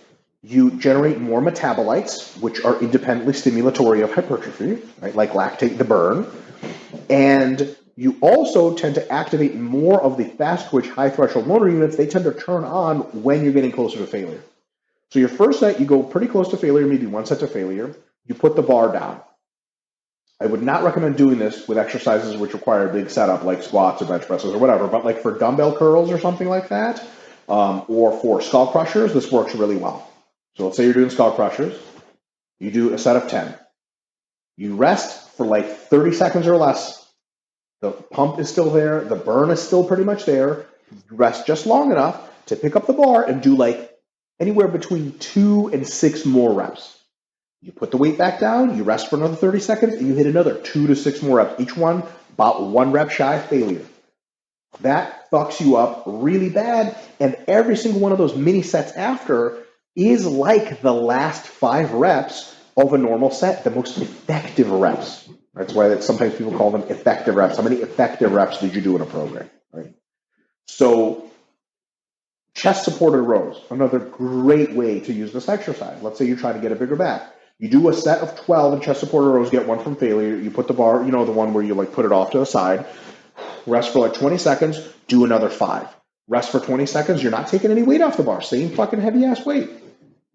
you generate more metabolites, which are independently stimulatory of hypertrophy, right? Like lactate the burn. And you also tend to activate more of the fast twitch high threshold motor units. They tend to turn on when you're getting closer to failure. So your first set, you go pretty close to failure, maybe one set to failure. You put the bar down. I would not recommend doing this with exercises which require a big setup like squats or bench presses or whatever, but like for dumbbell curls or something like that, or for skull crushers, this works really well. So let's say you're doing skull crushers. You do a set of 10. You rest for like 30 seconds or less. The pump is still there. The burn is still pretty much there. You rest just long enough to pick up the bar and do like anywhere between 2 and 6 more reps. You put the weight back down, you rest for another 30 seconds, and you hit another 2 to 6 more reps. Each one about 1 rep shy of failure. That fucks you up really bad, and every single one of those mini sets after is like the last 5 reps of a normal set, the most effective reps. That's why sometimes people call them effective reps. How many effective reps did you do in a program? Right? So chest supported rows, another great way to use this exercise. Let's say you're trying to get a bigger back. You do a set of 12 in chest supported rows, get one from failure. You put the bar, the one where you like put it off to the side. Rest for like 20 seconds, do another 5. Rest for 20 seconds, you're not taking any weight off the bar. Same fucking heavy ass weight.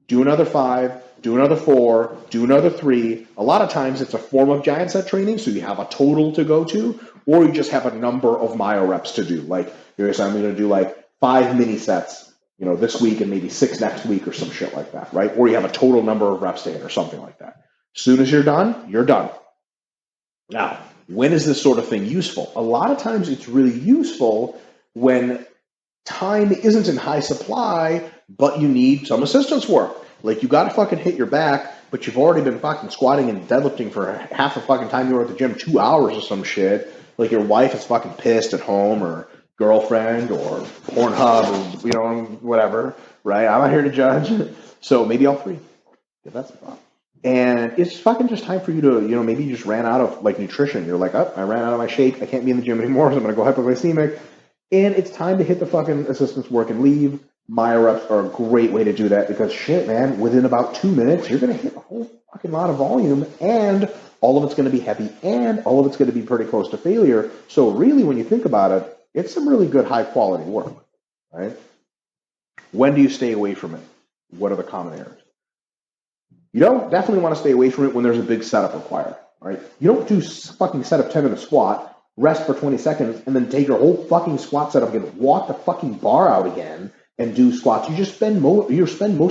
Do another 5, do another 4, do another 3. A lot of times it's a form of giant set training, so you have a total to go to, or you just have a number of myo reps to do. Like, I'm going to do like 5 mini sets, this week and maybe 6 next week or some shit like that, right? Or you have a total number of reps to hit or something like that. As soon as you're done, you're done. Now, when is this sort of thing useful? A lot of times it's really useful when time isn't in high supply, but you need some assistance work. Like you got to fucking hit your back, but you've already been fucking squatting and deadlifting for half the fucking time you were at the gym, 2 hours or some shit. Like your wife is fucking pissed at home, or girlfriend, or Pornhub, or whatever, right? I'm not here to judge. So maybe all 3. If that's the problem. And it's fucking just time for you to, maybe you just ran out of like nutrition. You're like, oh, I ran out of my shake. I can't be in the gym anymore, so I'm going to go hypoglycemic. And it's time to hit the fucking assistance work and leave. Myo reps are a great way to do that because shit, man, within about 2 minutes, you're going to hit a whole fucking lot of volume, and all of it's going to be heavy, and all of it's going to be pretty close to failure. So really, when you think about it, it's some really good high quality work, right? When do you stay away from it? What are the common errors? You don't definitely want to stay away from it when there's a big setup required, right? You don't do fucking setup 10 in a squat, rest for 20 seconds, and then take your whole fucking squat setup again, walk the fucking bar out again, and do squats. You just spend most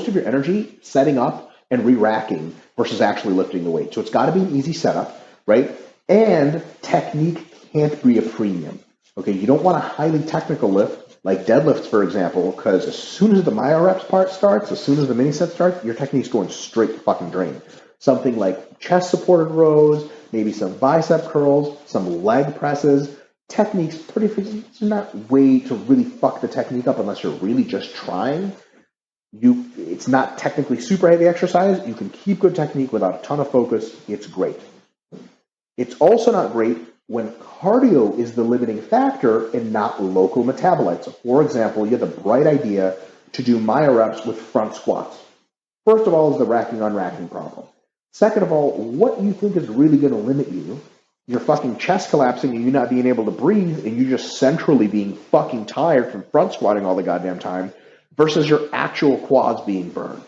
of your energy setting up and re-racking versus actually lifting the weight. So it's got to be an easy setup, right? And technique can't be a premium. Okay, you don't want a highly technical lift like deadlifts, for example, because as soon as the myo reps part starts, as soon as the mini set starts, your technique's going straight to fucking drain. Something like chest supported rows, maybe some bicep curls, some leg presses. techniques, it's not a way to really fuck the technique up unless you're really just trying. It's not technically super heavy exercise. You can keep good technique without a ton of focus. It's great. It's also not great when cardio is the limiting factor and not local metabolites. So for example, you had the bright idea to do myoreps with front squats. First of all is the racking unracking problem. Second of all, what you think is really going to limit you, your fucking chest collapsing and you not being able to breathe and you just centrally being fucking tired from front squatting all the goddamn time versus your actual quads being burned.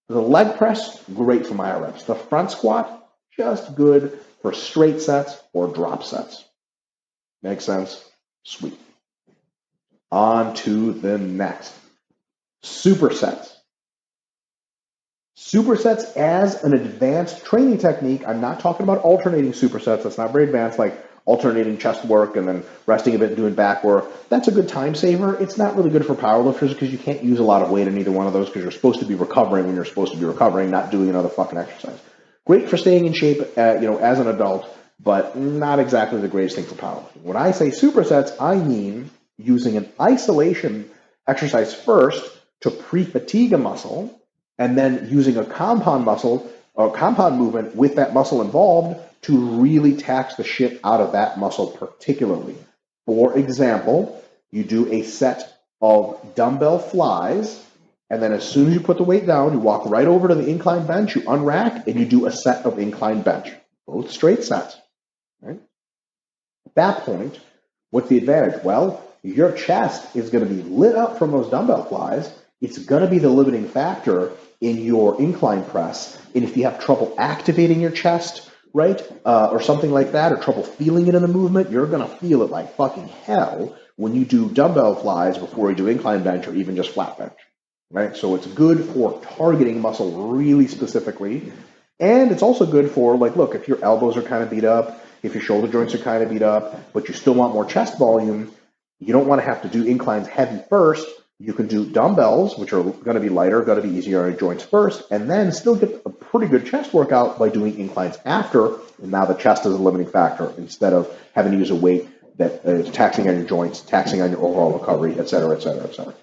The leg press, great for myoreps. The front squat, just good for straight sets or drop sets. Makes sense? Sweet. On to the next. Supersets. Supersets as an advanced training technique. I'm not talking about alternating supersets. That's not very advanced, like alternating chest work and then resting a bit and doing back work. That's a good time saver. It's not really good for powerlifters because you can't use a lot of weight in either one of those because you're supposed to be recovering when you're supposed to be recovering, not doing another fucking exercise. Great for staying in shape, as an adult, but not exactly the greatest thing for powerlifting. When I say supersets, I mean using an isolation exercise first to pre-fatigue a muscle, and then using a compound movement with that muscle involved to really tax the shit out of that muscle particularly. For example, you do a set of dumbbell flies, and then as soon as you put the weight down, you walk right over to the incline bench, you unrack, and you do a set of incline bench, both straight sets. Right? At that point, what's the advantage? Well, your chest is going to be lit up from those dumbbell flies. It's going to be the limiting factor in your incline press. And if you have trouble activating your chest, right, or something like that, or trouble feeling it in the movement, you're going to feel it like fucking hell when you do dumbbell flies before you do incline bench or even just flat bench. Right? So it's good for targeting muscle really specifically. And it's also good for, like, look, if your elbows are kind of beat up, if your shoulder joints are kind of beat up, but you still want more chest volume, you don't want to have to do inclines heavy first. You can do dumbbells, which are going to be lighter, going to be easier on your joints first, and then still get a pretty good chest workout by doing inclines after. And now the chest is a limiting factor instead of having to use a weight that is taxing on your joints, taxing on your overall recovery, et cetera, et cetera, et cetera.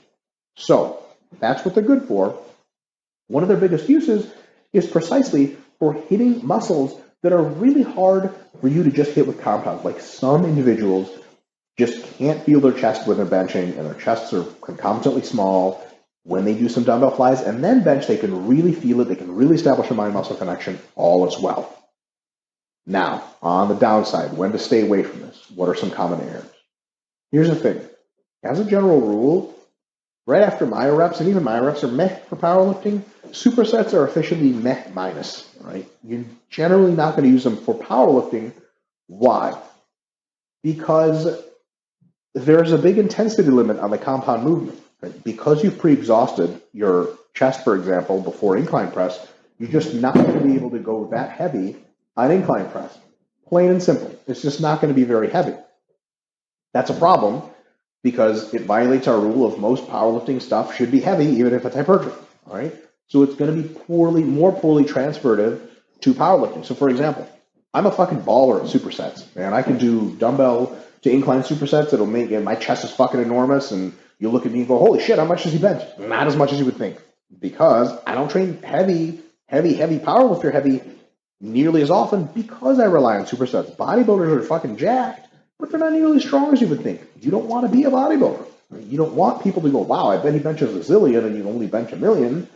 So that's what they're good for. One of their biggest uses is precisely for hitting muscles that are really hard for you to just hit with compounds. Like some individuals just can't feel their chest when they're benching, and their chests are concomitantly small. When they do some dumbbell flies and then bench, they can really feel it. They can really establish a mind-muscle connection all as well. Now, on the downside, when to stay away from this? What are some common errors? Here's the thing. As a general rule, right after myoreps, and even myoreps are meh for powerlifting, supersets are officially meh minus, right? You're generally not going to use them for powerlifting. Why? Because there's a big intensity limit on the compound movement. Right? Because you've pre-exhausted your chest, for example, before incline press, you're just not going to be able to go that heavy on incline press. Plain and simple. It's just not going to be very heavy. That's a problem because it violates our rule of most powerlifting stuff should be heavy, even if it's hypertrophy. All right. So it's going to be more poorly transferable to powerlifting. So, for example, I'm a fucking baller at supersets, man. I can do dumbbell to incline supersets. It'll make my chest is fucking enormous, and you look at me and go, "Holy shit! How much does he bench?" Not as much as you would think, because I don't train heavy powerlifter heavy nearly as often because I rely on supersets. Bodybuilders are fucking jacked, but they're not nearly as strong as you would think. You don't want to be a bodybuilder. You don't want people to go, "Wow, I bet he benches a zillion and you only bench a million."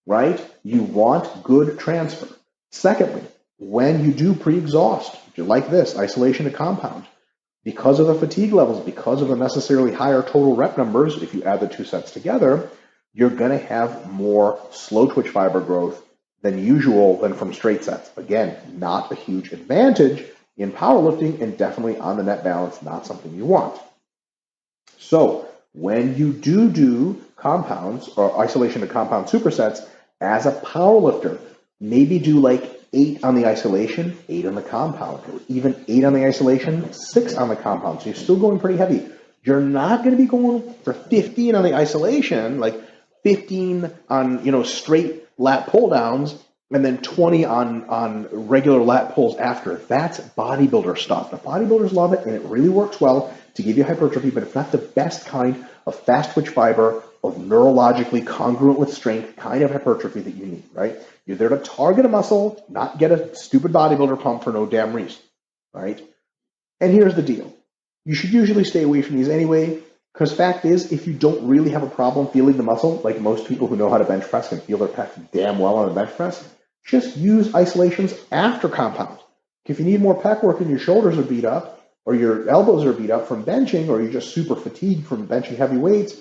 Right? You want good transfer. Secondly, when you do pre-exhaust, like this, isolation to compound, because of the fatigue levels, because of the necessarily higher total rep numbers, if you add the two sets together, you're going to have more slow twitch fiber growth than usual than from straight sets. Again, not a huge advantage in powerlifting, and definitely on the net balance, not something you want. So when you do compounds or isolation to compound supersets as a powerlifter, maybe do like 8 on the isolation, 8 on the compound, or even 8 on the isolation, 6 on the compound. So you're still going pretty heavy. You're not going to be going for 15 on the isolation, like 15 on straight lat pull downs, and then 20 on regular lat pulls after. That's bodybuilder stuff. The bodybuilders love it, and it really works well to give you hypertrophy, but it's not the best kind of fast twitch fiber, of neurologically congruent with strength kind of hypertrophy that you need, right? You're there to target a muscle, not get a stupid bodybuilder pump for no damn reason, right? And here's the deal. You should usually stay away from these anyway, because fact is, if you don't really have a problem feeling the muscle, like most people who know how to bench press can feel their pecs damn well on a bench press, just use isolations after compounds. If you need more pec work and your shoulders are beat up, or your elbows are beat up from benching, or you're just super fatigued from benching heavy weights,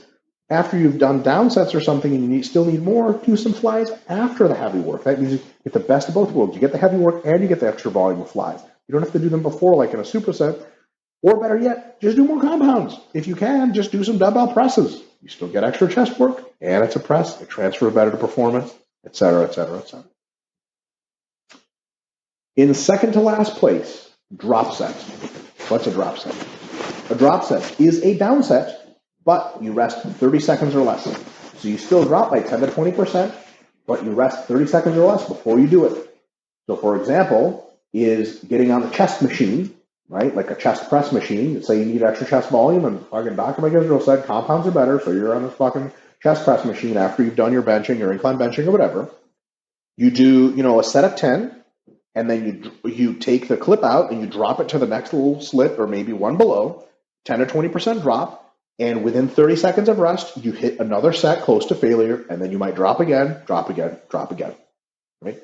after you've done down sets or something and you still need more, do some flies after the heavy work. That means you get the best of both worlds. You get the heavy work and you get the extra volume of flies. You don't have to do them before like in a superset. Or better yet, just do more compounds. If you can, just do some dumbbell presses. You still get extra chest work, and it's a press. It transfers better to performance, et cetera, et cetera, et cetera. In second to last place, drop sets. What's a drop set? A drop set is a down set, but you rest 30 seconds or less. So you still drop by 10 to 20%, but you rest 30 seconds or less before you do it. So for example, is getting on the chest machine, right? Like a chest press machine. Say you need extra chest volume, and fucking Dr. McIsrael said compounds are better, so you're on this fucking chest press machine after you've done your benching, your incline benching or whatever. You do, a set of 10, and then you take the clip out and you drop it to the next little slit or maybe one below, 10 or 20% drop, and within 30 seconds of rest, you hit another set close to failure, and then you might drop again, right?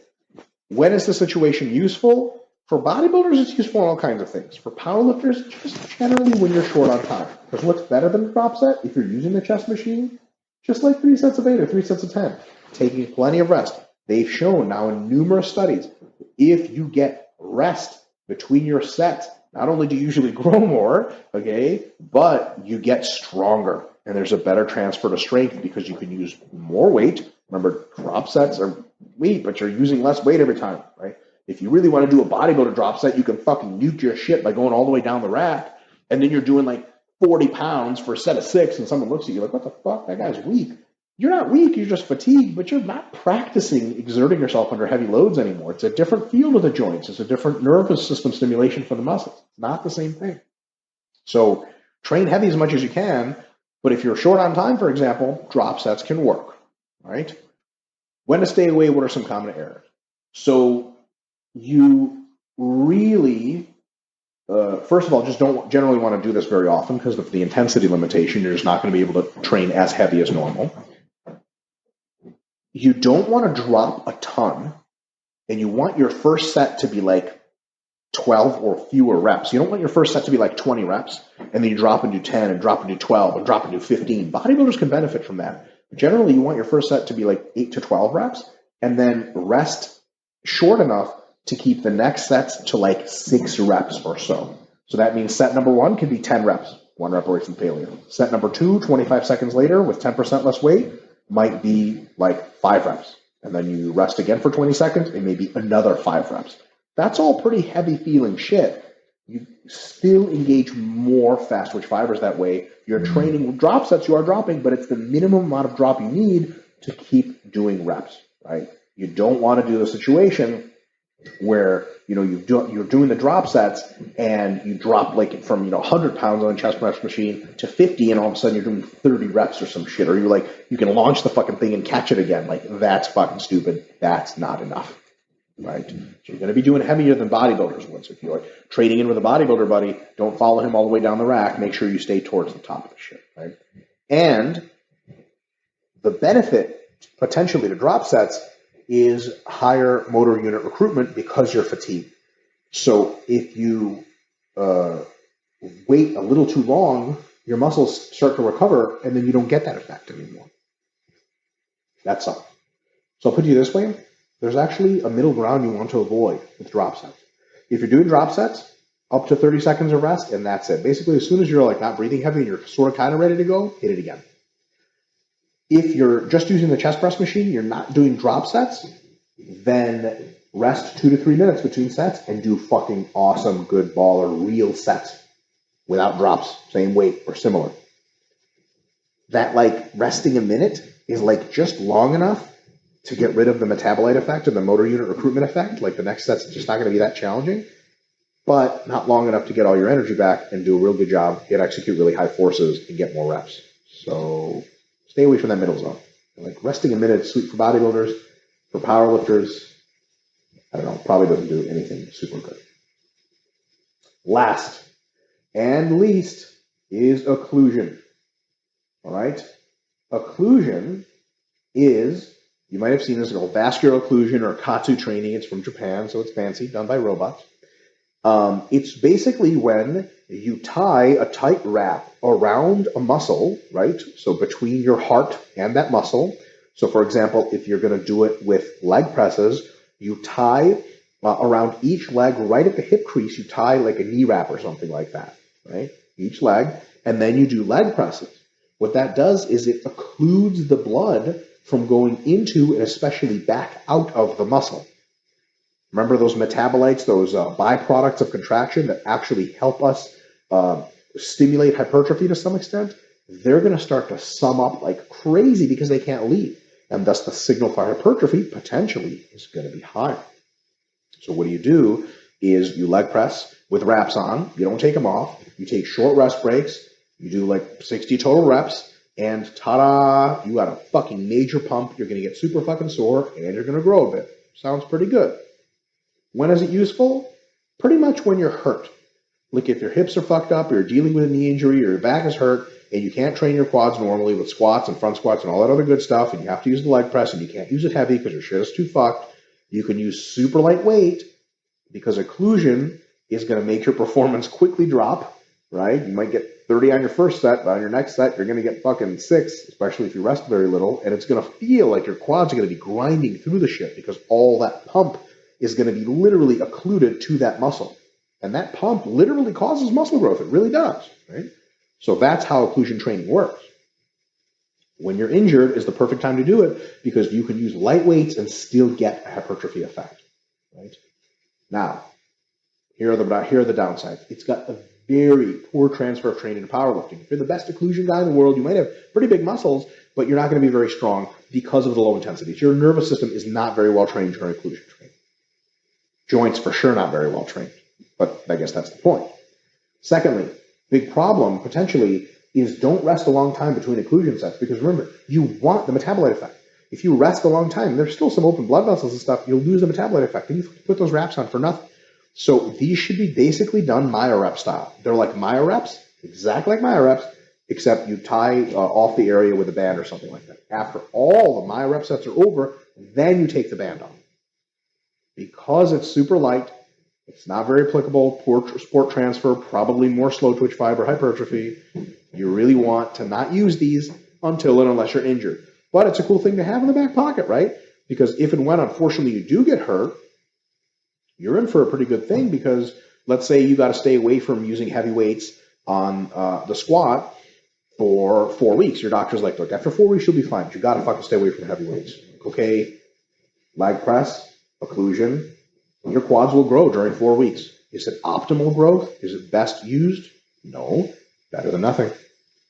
When is the situation useful? For bodybuilders, it's useful in all kinds of things. For powerlifters, just generally when you're short on time. Because what's better than a drop set, if you're using the chest machine, just like 3 sets of 8 or 3 sets of 10, taking plenty of rest. They've shown now in numerous studies, if you get rest between your sets, not only do you usually grow more, okay, but you get stronger. And there's a better transfer to strength because you can use more weight. Remember, drop sets are weight, but you're using less weight every time, right? If you really want to do a bodybuilder drop set, you can fucking nuke your shit by going all the way down the rack, and then you're doing like 40 pounds for a set of 6, and someone looks at you like, what the fuck? That guy's weak. You're not weak, you're just fatigued, but you're not practicing exerting yourself under heavy loads anymore. It's a different feel of the joints. It's a different nervous system stimulation for the muscles. It's not the same thing. So train heavy as much as you can, but if you're short on time, for example, drop sets can work, right? When to stay away, what are some common errors? So you really, first of all, just don't generally want to do this very often because of the intensity limitation. You're just not going to be able to train as heavy as normal. You don't want to drop a ton, and you want your first set to be like 12 or fewer reps. You don't want your first set to be like 20 reps, and then you drop and do 10 and drop and do 12 and drop and do 15. Bodybuilders can benefit from that. But generally, you want your first set to be like 8 to 12 reps, and then rest short enough to keep the next sets to like 6 reps or so. So that means set number 1 can be 10 reps, 1 rep away from failure. Set number 2, 25 seconds later with 10% less weight, might be like 5 reps. And then you rest again for 20 seconds, and maybe another 5 reps. That's all pretty heavy feeling shit. You still engage more fast twitch fibers that way. You're training with drop sets, you are dropping, but it's the minimum amount of drop you need to keep doing reps, right? You don't want to do the situation where you're doing the drop sets and you drop like from 100 pounds on a chest press machine to 50, and all of a sudden you're doing 30 reps or some shit, or you can launch the fucking thing and catch it again. Like, that's fucking stupid. That's not enough, right? So you're going to be doing heavier than bodybuilders would. So if you're trading in with a bodybuilder buddy, don't follow him all the way down the rack. Make sure you stay towards the top of the shit, right? And the benefit potentially to drop sets is higher motor unit recruitment because you're fatigued. So if you wait a little too long, your muscles start to recover, and then you don't get that effect anymore. That sucks. So I'll put it this way. There's actually a middle ground you want to avoid with drop sets. If you're doing drop sets, up to 30 seconds of rest, and that's it. Basically, as soon as you're like not breathing heavy and you're sort of kind of ready to go, hit it again. If you're just using the chest press machine, you're not doing drop sets, then rest 2 to 3 minutes between sets and do fucking awesome, good baller, real sets without drops, same weight or similar. That resting a minute is just long enough to get rid of the metabolite effect and the motor unit recruitment effect. Like the next set's just not going to be that challenging, but not long enough to get all your energy back and do a real good job, get execute really high forces and get more reps. So stay away from that middle zone. Like resting a minute is sweet for bodybuilders, for powerlifters. I don't know, probably doesn't do anything super good. Last and least is occlusion. All right? Occlusion is, you might have seen this called vascular occlusion or Katsu training. It's from Japan, so it's fancy, done by robots. It's basically when you tie a tight wrap around a muscle, right? So between your heart and that muscle. So for example, if you're going to do it with leg presses, you tie around each leg right at the hip crease, you tie like a knee wrap or something like that, right? Each leg, and then you do leg presses. What that does is it occludes the blood from going into and especially back out of the muscle. Remember those metabolites, those byproducts of contraction that actually help us stimulate hypertrophy to some extent? They're going to start to sum up like crazy because they can't leave. And thus the signal for hypertrophy potentially is going to be higher. So what you do is you leg press with wraps on. You don't take them off. You take short rest breaks. You do like 60 total reps. And ta-da, you got a fucking major pump. You're going to get super fucking sore and you're going to grow a bit. Sounds pretty good. When is it useful? Pretty much when you're hurt. Like if your hips are fucked up, or you're dealing with a knee injury, or your back is hurt, and you can't train your quads normally with squats and front squats and all that other good stuff, and you have to use the leg press, and you can't use it heavy because your shit is too fucked, you can use super light weight because occlusion is going to make your performance quickly drop, right? You might get 30 on your first set, but on your next set, you're going to get fucking 6, especially if you rest very little, and it's going to feel like your quads are going to be grinding through the shit because all that pump is going to be literally occluded to that muscle. And that pump literally causes muscle growth. It really does, right? So that's how occlusion training works. When you're injured is the perfect time to do it because you can use light weights and still get a hypertrophy effect, right? Now, here are the downsides. It's got a very poor transfer of training to powerlifting. If you're the best occlusion guy in the world, you might have pretty big muscles, but you're not going to be very strong because of the low intensity. Your nervous system is not very well trained during occlusion training. Joints for sure not very well trained, but I guess that's the point. Secondly, big problem potentially is don't rest a long time between occlusion sets because remember, you want the metabolite effect. If you rest a long time, there's still some open blood vessels and stuff, you'll lose the metabolite effect and you put those wraps on for nothing. So these should be basically done myo-rep style. They're like myo-reps, exactly like myo-reps, except you tie off the area with a band or something like that. After all the myo-rep sets are over, then you take the band off. Because it's super light, it's not very applicable, poor sport transfer, probably more slow twitch fiber hypertrophy. You really want to not use these until and unless you're injured. But it's a cool thing to have in the back pocket, right? Because if and when, unfortunately, you do get hurt, you're in for a pretty good thing because let's say you got to stay away from using heavy weights on the squat for 4 weeks. Your doctor's like, look, after 4 weeks, you'll be fine. But you got to fucking stay away from heavy weights. Okay, leg press, occlusion, your quads will grow during 4 weeks. Is it optimal growth? Is it best used? No, better than nothing,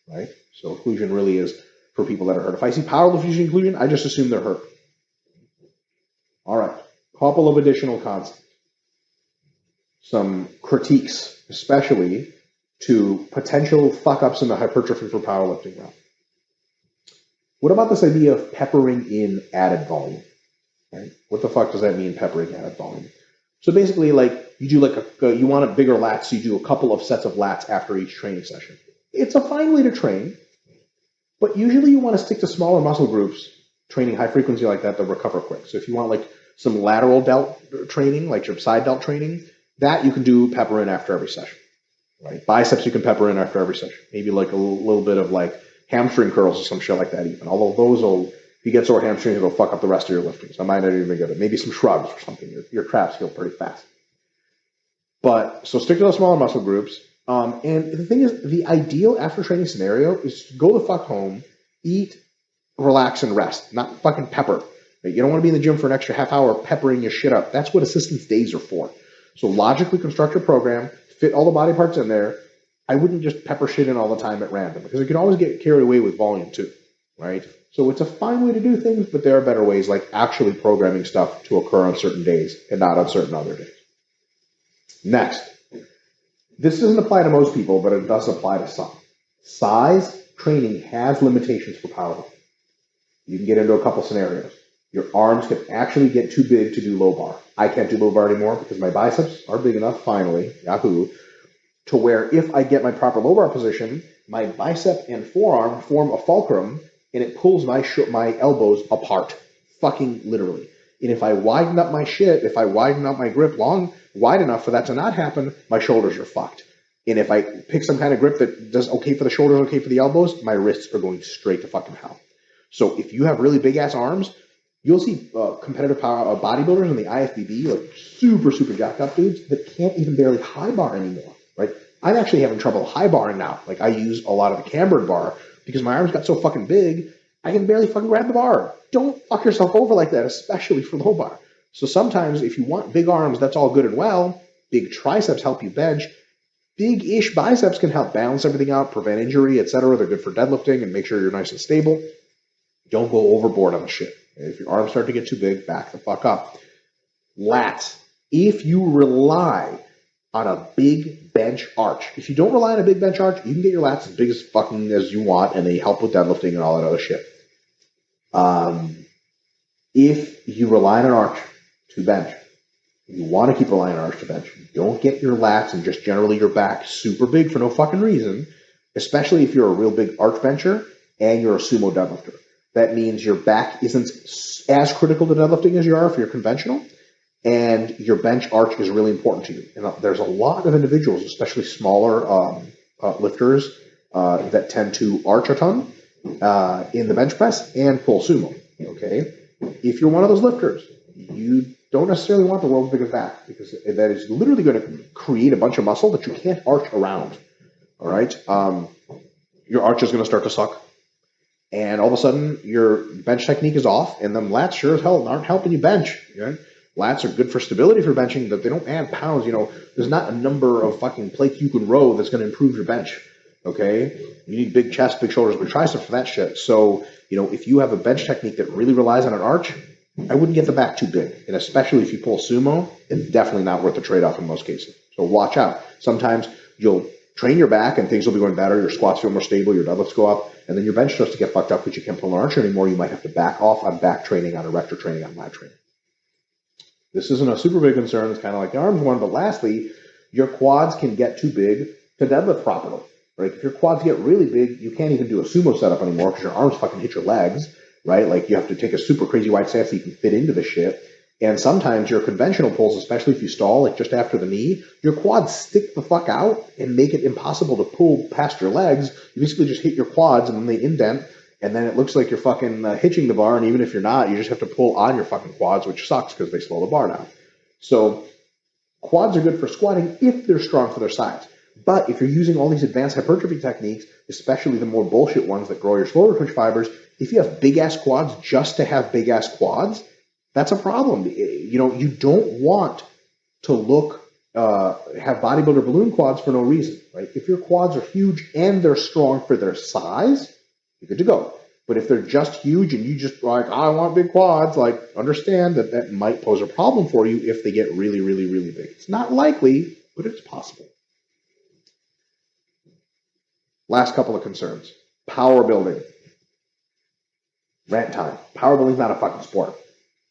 right? So occlusion really is for people that are hurt. If I see powerlifters using occlusion, I just assume they're hurt. All right, couple of additional concepts. Some critiques, especially to potential fuck-ups in the hypertrophy for powerlifting realm. What about this idea of peppering in added volume? Right? What the fuck does that mean, peppering added volume? So basically, like you do like you want a bigger lats, so you do a couple of sets of lats after each training session. It's a fine way to train, but usually you want to stick to smaller muscle groups, training high frequency like that recover quick. So if you want like some lateral delt training, like your side delt training, that you can do pepper in after every session. Right? Biceps you can pepper in after every session. Maybe like a little bit of like hamstring curls or some shit like that even. Although those will, if you get sore hamstrings, it'll fuck up the rest of your lifting. So I might not even get it. Maybe some shrugs or something. Your traps heal pretty fast. But so stick to those smaller muscle groups. And the thing is, the ideal after training scenario is to go the fuck home, eat, relax, and rest. Not fucking pepper. Right? You don't want to be in the gym for an extra half hour peppering your shit up. That's what assistance days are for. So logically construct your program, fit all the body parts in there. I wouldn't just pepper shit in all the time at random because you can always get carried away with volume too. right? So it's a fine way to do things, but there are better ways, like actually programming stuff to occur on certain days and not on certain other days. Next, this doesn't apply to most people, but it does apply to some. Size training has limitations for powerlifting. You can get into a couple scenarios. Your arms can actually get too big to do low bar. I can't do low bar anymore because my biceps are big enough, finally, yahoo, to where if I get my proper low bar position, my bicep and forearm form a fulcrum and it pulls my elbows apart, fucking literally. And if I widen up my shit, if I widen up my grip wide enough for that to not happen, my shoulders are fucked. And if I pick some kind of grip that does okay for the shoulders, okay for the elbows, my wrists are going straight to fucking hell. So if you have really big ass arms, you'll see competitive power bodybuilders in the IFBB, like super, super jacked up dudes that can't even barely high bar anymore, right? I'm actually having trouble high barring now. Like I use a lot of the cambered bar because my arms got so fucking big, I can barely fucking grab the bar. Don't fuck yourself over like that, especially for low bar. So sometimes if you want big arms, that's all good and well. Big triceps help you bench. Big-ish biceps can help balance everything out, prevent injury, etc. They're good for deadlifting and make sure you're nice and stable. Don't go overboard on the shit. If your arms start to get too big, back the fuck up. Lats. If you rely on a big bench arch, if you don't rely on a big bench arch, you can get your lats as big as fucking as you want, and they help with deadlifting and all that other shit. If you rely on an arch to bench, you want to keep relying on an arch to bench, don't get your lats and just generally your back super big for no fucking reason, especially if you're a real big arch bencher and you're a sumo deadlifter. That means your back isn't as critical to deadlifting as you are if you're conventional, and your bench arch is really important to you. And there's a lot of individuals, especially smaller lifters, that tend to arch a ton in the bench press and pull sumo. Okay, if you're one of those lifters, you don't necessarily want the world's biggest back because that is literally going to create a bunch of muscle that you can't arch around. All right, your arch is going to start to suck. And all of a sudden, your bench technique is off, and them lats sure as hell aren't helping you bench. Okay? Lats are good for stability for benching, but they don't add pounds. You know, there's not a number of fucking plates you can row that's going to improve your bench. Okay? You need big chest, big shoulders, big triceps for that shit. So, you know, if you have a bench technique that really relies on an arch, I wouldn't get the back too big. And especially if you pull sumo, it's definitely not worth the trade-off in most cases. So watch out. Sometimes you'll train your back and things will be going better. Your squats feel more stable, your deadlifts go up, and then your bench starts to get fucked up because you can't pull an arch anymore. You might have to back off on back training, on erector training, on lat training. This isn't a super big concern. It's kind of like the arms one. But lastly, your quads can get too big to deadlift properly. Right? If your quads get really big, you can't even do a sumo setup anymore because your arms fucking hit your legs. Right? Like you have to take a super crazy wide stance so you can fit into the shit. And sometimes your conventional pulls, especially if you stall, like just after the knee, your quads stick the fuck out and make it impossible to pull past your legs. You basically just hit your quads and then they indent, and then it looks like you're fucking hitching the bar, and even if you're not, you just have to pull on your fucking quads, which sucks because they slow the bar down. So quads are good for squatting if they're strong for their size. But if you're using all these advanced hypertrophy techniques, especially the more bullshit ones that grow your slower twitch fibers, if you have big-ass quads just to have big-ass quads, that's a problem. You know, you don't want to have bodybuilder balloon quads for no reason, right? If your quads are huge and they're strong for their size, you're good to go. But if they're just huge and you just like, I want big quads, like understand that that might pose a problem for you if they get really, really, really big. It's not likely, but it's possible. Last couple of concerns. Power building. Rant time. Power building is not a fucking sport.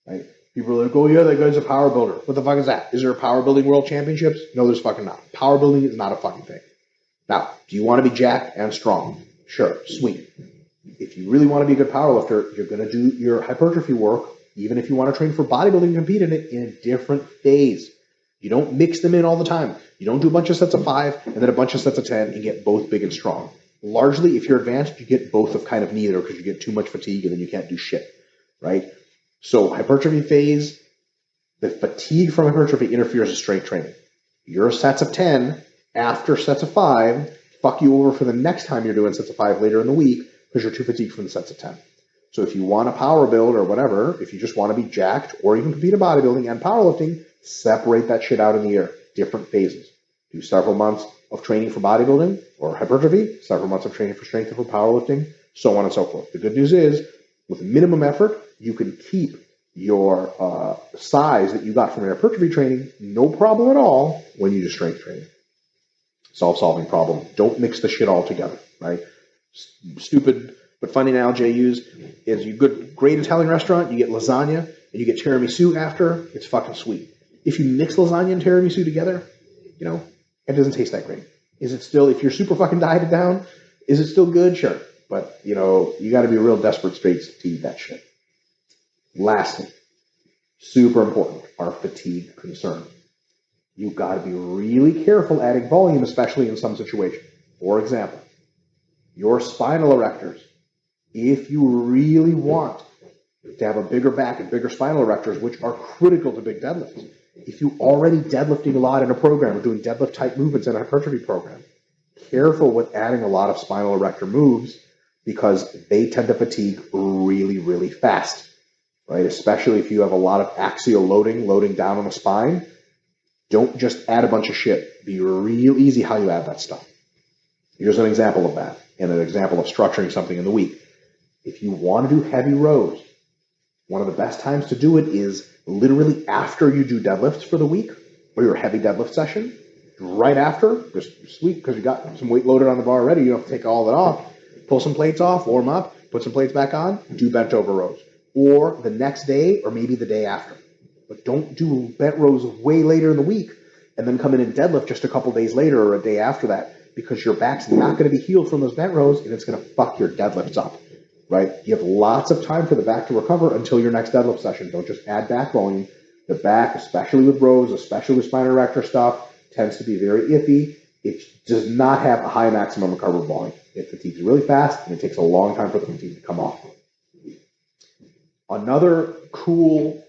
Right? People are like, oh yeah, that guy's a power builder. What the fuck is that? Is there a power building world championships? No, there's fucking not. Power building is not a fucking thing. Now, do you want to be jacked and strong? Sure, sweet. If you really want to be a good power lifter, you're going to do your hypertrophy work, even if you want to train for bodybuilding and compete in it, in a different phase. You don't mix them in all the time. You don't do a bunch of sets of 5 and then a bunch of sets of 10 and get both big and strong. Largely, if you're advanced, you get both of kind of neither because you get too much fatigue and then you can't do shit, right? So hypertrophy phase, the fatigue from hypertrophy interferes with strength training. Your sets of 10 after sets of 5 fuck you over for the next time you're doing sets of 5 later in the week because you're too fatigued from the sets of 10. So if you want a power build or whatever, if you just want to be jacked or you can compete in bodybuilding and powerlifting, separate that shit out in the year. Different phases. Do several months of training for bodybuilding or hypertrophy, several months of training for strength and for powerlifting, so on and so forth. The good news is, with minimum effort, you can keep your size that you got from your hypertrophy training, no problem at all, when you do strength training. Solving problem. Don't mix the shit all together, right? Stupid but funny analogy I use is you great Italian restaurant, you get lasagna and you get tiramisu after, it's fucking sweet. If you mix lasagna and tiramisu together, it doesn't taste that great. Is it still, if you're super fucking dieted down, is it still good? Sure. But, you got to be real desperate straits to eat that shit. Lastly, super important, our fatigue concern. You've got to be really careful adding volume, especially in some situations. For example, your spinal erectors. If you really want to have a bigger back and bigger spinal erectors, which are critical to big deadlifts, if you're already deadlifting a lot in a program or doing deadlift type movements in a hypertrophy program, careful with adding a lot of spinal erector moves because they tend to fatigue really, really fast, right? Especially if you have a lot of axial loading down on the spine. Don't just add a bunch of shit. Be real easy how you add that stuff. Here's an example of that, and an example of structuring something in the week. If you want to do heavy rows, one of the best times to do it is literally after you do deadlifts for the week, or your heavy deadlift session. Right after, just sweet, because you got some weight loaded on the bar already, you don't have to take all of it off. Pull some plates off, warm up, put some plates back on, do bent over rows. Or the next day, or maybe the day after. But don't do bent rows way later in the week and then come in and deadlift just a couple days later or a day after that, because your back's not going to be healed from those bent rows and it's going to fuck your deadlifts up, right? You have lots of time for the back to recover until your next deadlift session. Don't just add back volume. The back, especially with rows, especially with spinal erector stuff, tends to be very iffy. It does not have a high maximum recovery volume. It fatigues really fast and it takes a long time for the fatigue to come off. Another cool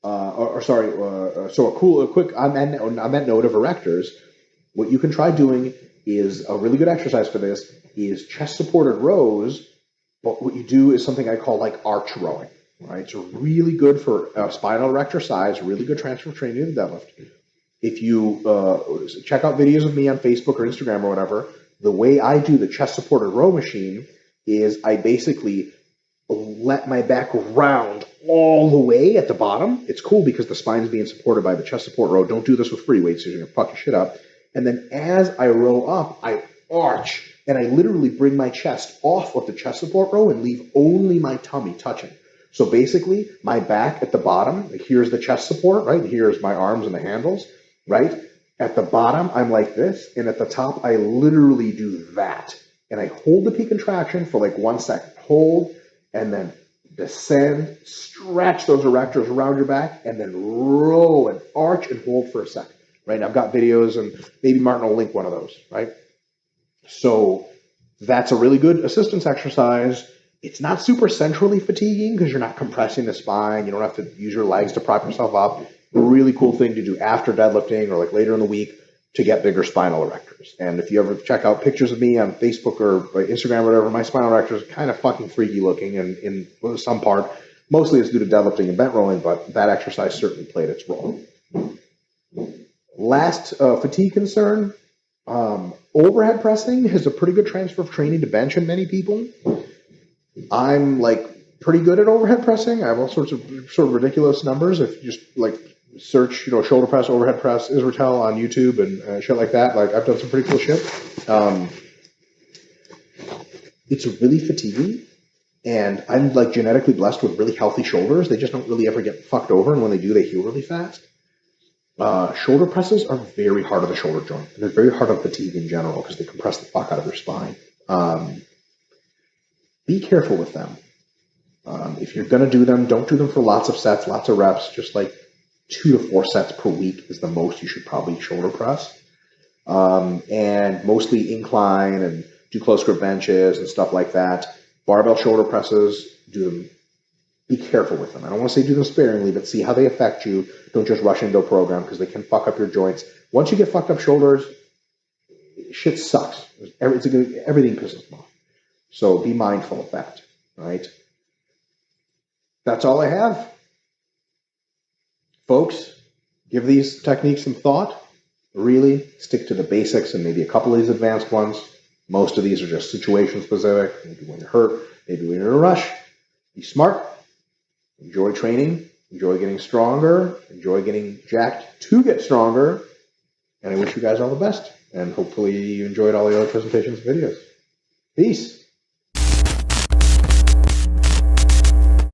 on that note of erectors, what you can try doing is a really good exercise for this is chest supported rows, but what you do is something I call like arch rowing, right? It's really good for spinal erector size, really good transfer training in the deadlift. If you check out videos of me on Facebook or Instagram or whatever, the way I do the chest supported row machine is I basically let my back round all the way at the bottom. It's cool because the spine is being supported by the chest support row. Don't do this with free weights, so you're going to fuck your shit up. And then as I row up, I arch, and I literally bring my chest off of the chest support row and leave only my tummy touching. So basically, my back at the bottom, here's the chest support, right? Here's my arms and the handles, right? At the bottom, I'm like this, and at the top, I literally do that. And I hold the peak contraction for like 1 second. Hold, and then descend, stretch those erectors around your back, and then row and arch and hold for a second, right? I've got videos, and maybe Martin will link one of those, right? So that's a really good assistance exercise. It's not super centrally fatiguing because you're not compressing the spine. You don't have to use your legs to prop yourself up. A really cool thing to do after deadlifting or like later in the week to get bigger spinal erectors. And if you ever check out pictures of me on Facebook or Instagram or whatever, my spinal erectors are kind of fucking freaky looking, and in some part, mostly it's due to deadlifting and bent rolling, but that exercise certainly played its role. Last fatigue concern, overhead pressing has a pretty good transfer of training to bench in many people. I'm like pretty good at overhead pressing. I have all sorts of sort of ridiculous numbers. If you just like search, shoulder press, overhead press, Israetel on YouTube and shit like that. Like I've done some pretty cool shit. It's really fatiguing, and I'm like genetically blessed with really healthy shoulders. They just don't really ever get fucked over, and when they do, they heal really fast. Shoulder presses are very hard on the shoulder joint, and they're very hard on fatigue in general because they compress the fuck out of your spine. Be careful with them. If you're going to do them, don't do them for lots of sets, lots of reps. Just like 2 to 4 sets per week is the most you should probably shoulder press. And mostly incline and do close grip benches and stuff like that. Barbell shoulder presses, do them. Be careful with them. I don't want to say do them sparingly, but see how they affect you. Don't just rush into a program because they can fuck up your joints. Once you get fucked up shoulders, shit sucks. Everything pisses them off. So be mindful of that, right? That's all I have. Folks, give these techniques some thought. Really stick to the basics and maybe a couple of these advanced ones. Most of these are just situation specific. Maybe when you're hurt, Maybe when you're in a rush. Be smart. Enjoy training. Enjoy getting stronger. Enjoy getting jacked to get stronger. And I wish you guys all the best. And hopefully you enjoyed all the other presentations and videos. Peace.